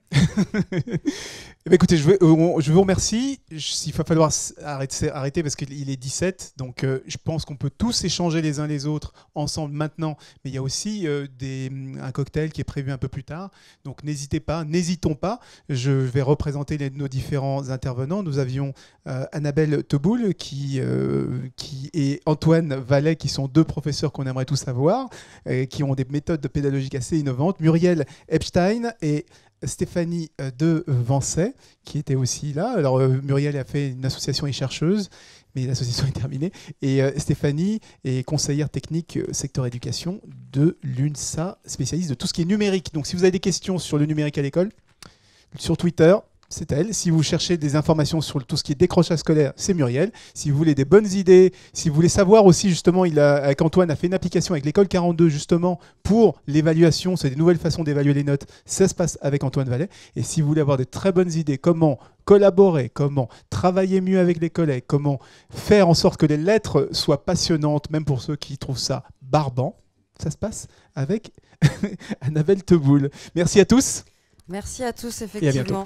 Eh bien, écoutez, je vous remercie. Il va falloir arrêter parce qu'il est 17. Donc, je pense qu'on peut tous échanger les uns les autres ensemble maintenant. Mais il y a aussi un cocktail qui est prévu un peu plus tard. Donc, n'hésitons pas. Je vais représenter nos différents intervenants. Nous avions Annabelle Teboul et Antoine Vallet, qui sont 2 professeurs qu'on aimerait tous avoir, qui ont des méthodes pédagogiques assez innovantes. Muriel Epstein et Stéphanie de Vancey, qui était aussi là. Alors, Muriel a fait une association et chercheuse, mais l'association est terminée. Et Stéphanie est conseillère technique secteur éducation de l'UNSA, spécialiste de tout ce qui est numérique. Donc, si vous avez des questions sur le numérique à l'école, sur Twitter, c'est elle. Si vous cherchez des informations sur tout ce qui est décrochage scolaire, c'est Muriel. Si vous voulez des bonnes idées, si vous voulez savoir aussi, justement, avec Antoine, a fait une application avec l'école 42, justement, pour l'évaluation, c'est des nouvelles façons d'évaluer les notes, ça se passe avec Antoine Vallet. Et si vous voulez avoir des très bonnes idées, comment collaborer, comment travailler mieux avec les collègues, comment faire en sorte que les lettres soient passionnantes, même pour ceux qui trouvent ça barbant, ça se passe avec Annabelle Teboul. Merci à tous. Merci à tous, Et à bientôt. effectivement.